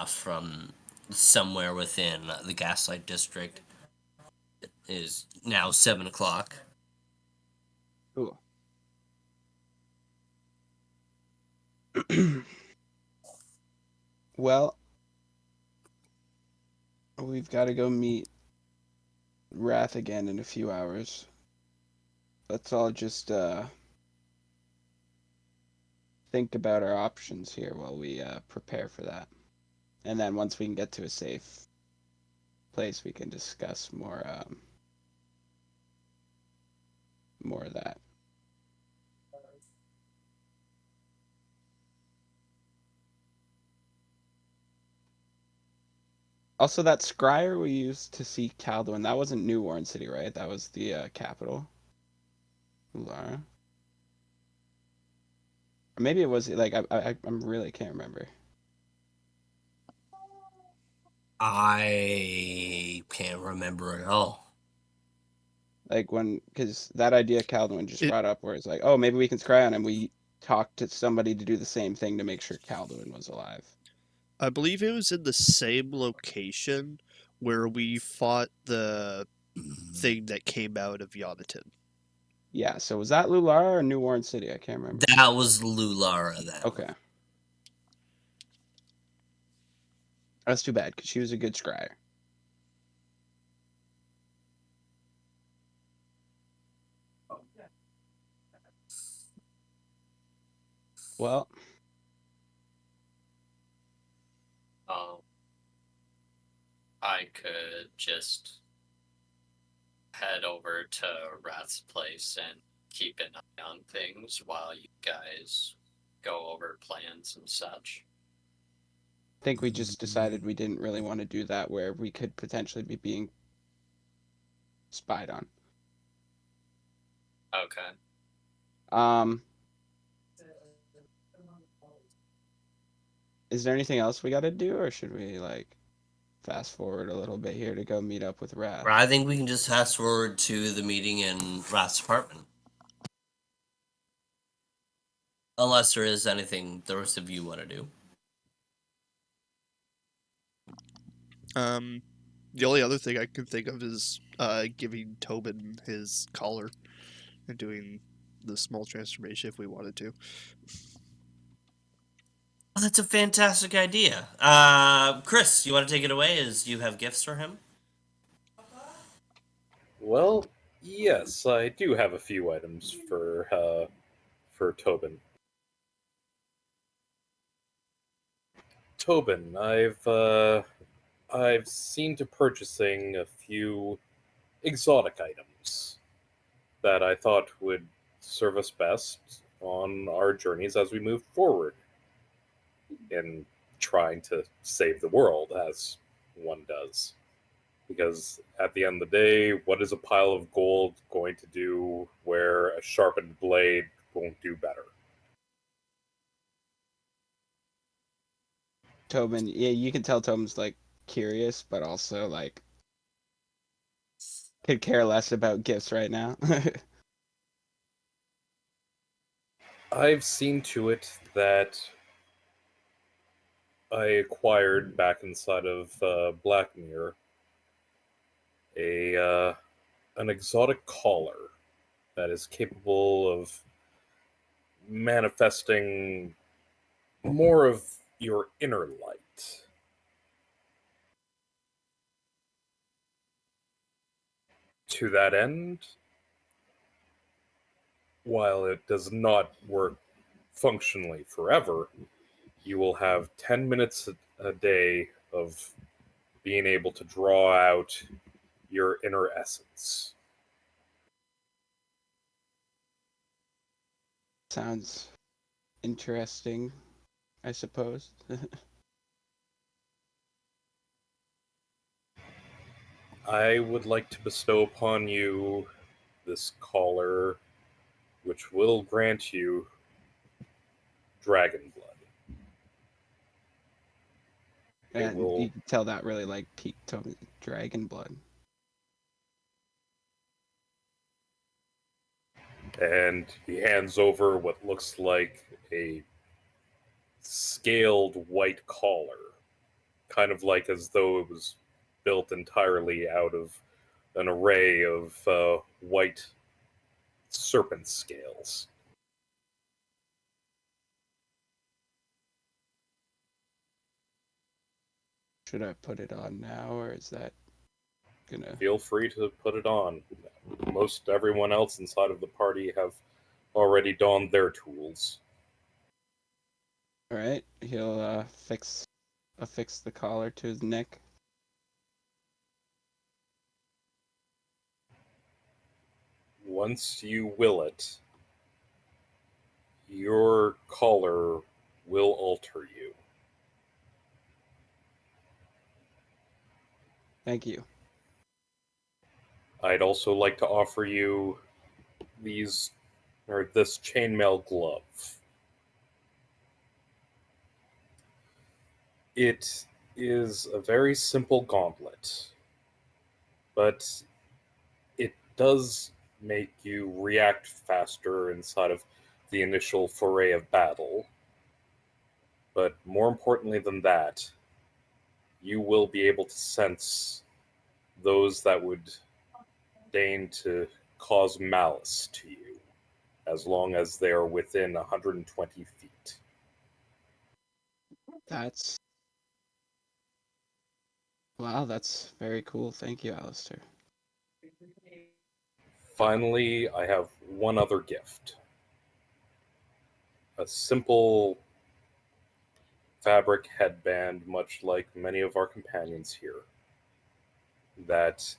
from somewhere within the Gaslight District. It is now 7 o'clock. Cool. Well, we've got to go meet Wrath again in a few hours. Let's all just think about our options here while we prepare for that. And then once we can get to a safe place, we can discuss more of that. Also, that scryer we used to see Calduin, that wasn't New Warren City, right? That was the capital. Laura. Or maybe it was like I really can't remember. I can't remember at all. Like because that idea Calvin just It, brought up, where it's like, oh, maybe we can scry on him. We talked to somebody to do the same thing to make sure Calduin was alive. I believe it was in the same location where we fought the thing that came out of Yonatan. Yeah. So was that Lulara or New Warren City? I can't remember. That was Lulara then. Okay. That's too bad because she was a good scryer. Well, I could just head over to Rat's place and keep an eye on things while you guys go over plans and such. I think we just decided we didn't really want to do that, where we could potentially be being spied on. Okay. Is there anything else we got to do, or should we like fast forward a little bit here to go meet up with Wrath? I think we can just fast forward to the meeting in Rat's apartment. Unless there is anything the rest of you want to do. The only other thing I can think of is giving Tobin his collar and doing the small transformation if we wanted to. Oh, that's a fantastic idea. Chris, you want to take it away as you have gifts for him? Well, yes, I do have a few items for Tobin. Tobin, I've seen to purchasing a few exotic items that I thought would serve us best on our journeys as we move forward in trying to save the world, as one does. Because at the end of the day, what is a pile of gold going to do where a sharpened blade won't do better? Tobin, yeah, you can tell Tobin's like curious, but also like could care less about gifts right now. I've seen to it that I acquired back inside of Blackmere a an exotic collar that is capable of manifesting more of your inner light. To that end, while it does not work functionally forever, you will have 10 minutes a day of being able to draw out your inner essence. Sounds interesting, I suppose. I would like to bestow upon you this collar, which will grant you dragon blood. It And you will, can tell that really like piqued Tobin's dragon blood. and he hands over what looks like a scaled white collar, kind of like as though it was built entirely out of an array of white serpent scales. Should I put it on now, or is that gonna? Feel free to put it on. Most everyone else inside of the party have already donned their tools. All right, he'll affix the collar to his neck. Once you will it, your collar will alter you. Thank you. I'd also like to offer you these or this chainmail glove. It is a very simple gauntlet, but it does make you react faster inside of the initial foray of battle. But more importantly than that, you will be able to sense those that would deign to cause malice to you, as long as they are within 120 feet. That's wow, that's very cool. Thank you, Alistair. Finally, I have one other gift. A simple fabric headband, much like many of our companions here, that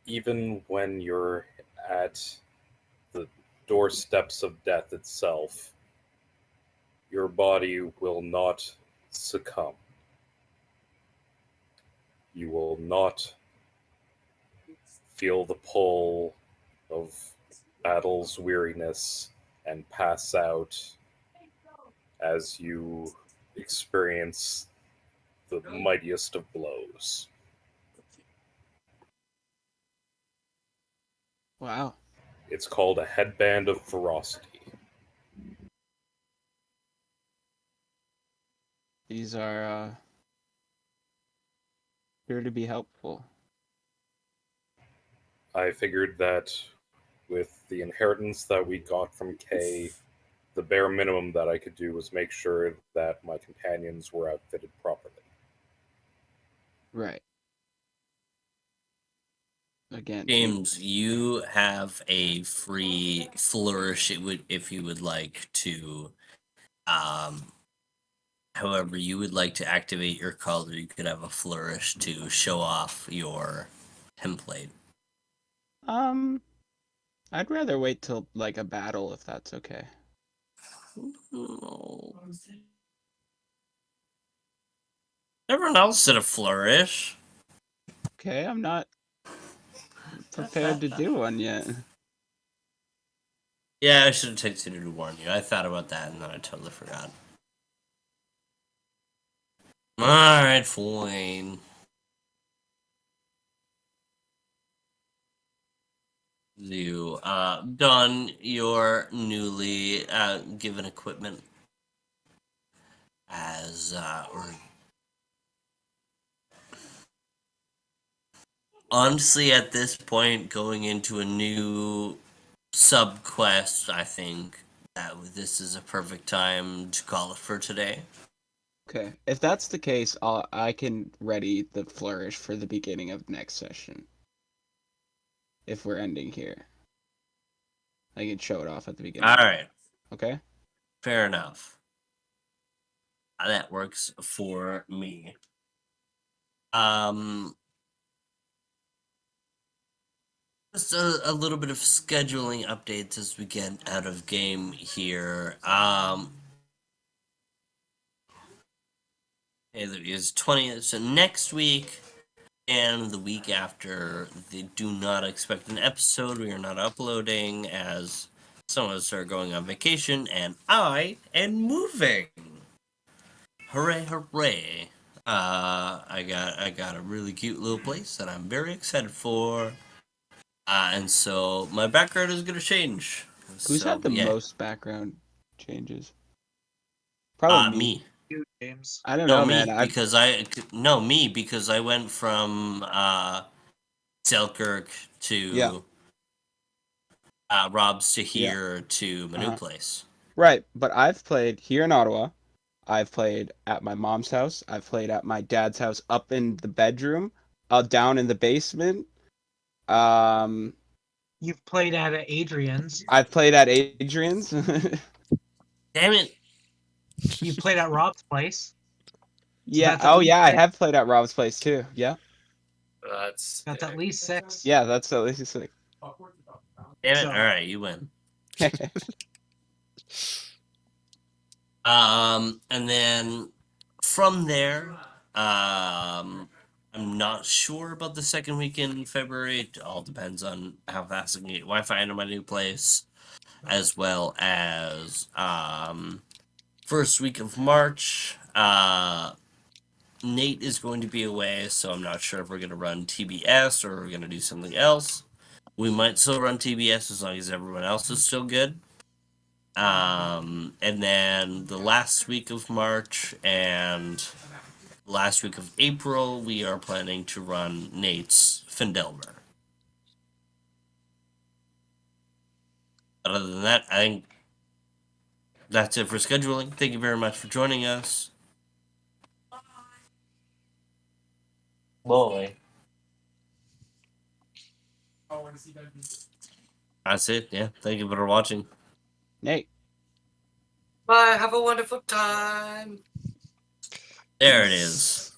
even when you're at the doorsteps of death itself, your body will not succumb. You will not feel the pull of battle's weariness and pass out as you experience the mightiest of blows. Wow. It's called a headband of ferocity. These are here to be helpful. I figured that with the inheritance that we got from Kay, the bare minimum that I could do was make sure that my companions were outfitted properly. Right. Again, James, you have a free flourish. It would, if you would like to. However, you would like to activate your color, you could have a flourish to show off your template. I'd rather wait till like a battle if that's okay. Everyone else did a flourish. Okay, I'm not prepared to do one yet. Yeah, I should have texted you to warn you. I thought about that and then I totally forgot. Alright, fine. You don your newly given equipment as or honestly at this point going into a new sub quest, I think that this is a perfect time to call it for today. Okay, if that's the case, I can ready the flourish for the beginning of next session. If we're ending here, I can show it off at the beginning. Alright, Okay. fair enough. That works for me. Just a little bit of scheduling updates as we get out of game here. It is 20th, so next week and the week after, they do not expect an episode. We are not uploading as some of us are going on vacation, and I am moving. Hooray, hooray! I got a really cute little place that I'm very excited for. And so my background is gonna change. Who's So, had the yeah. most background changes? Probably me. Me. You, James. I don't No, know, me, man. because I went from Selkirk Yeah. to Rob's to Yeah. here to my new place. Right, but I've played here in Ottawa. I've played at my mom's house. I've played at my dad's house up in the bedroom, down in the basement. You've played at Adrian's. I've played at Adrian's. Damn it! You played at Rob's place. Yeah. that's at Oh, least yeah. I six. have played at Rob's place too. Yeah. That's at least 6. Yeah. That's at least like. Damn it! So- All right, you win. And then from there, I'm not sure about the second weekend in February. It all depends on how fast I can get Wi-Fi into my new place. as well as first week of March. Nate is going to be away, so I'm not sure if we're going to run TBS or we're going to do something else. We might still run TBS as long as everyone else is still good. And then the last week of March and last week of April, we are planning to run Nate's Findelver. Other than that, I think that's it for scheduling. Thank you very much for joining us. Boy. That's it. Yeah. Thank you for watching. Nate. Bye. Have a wonderful time. There it is.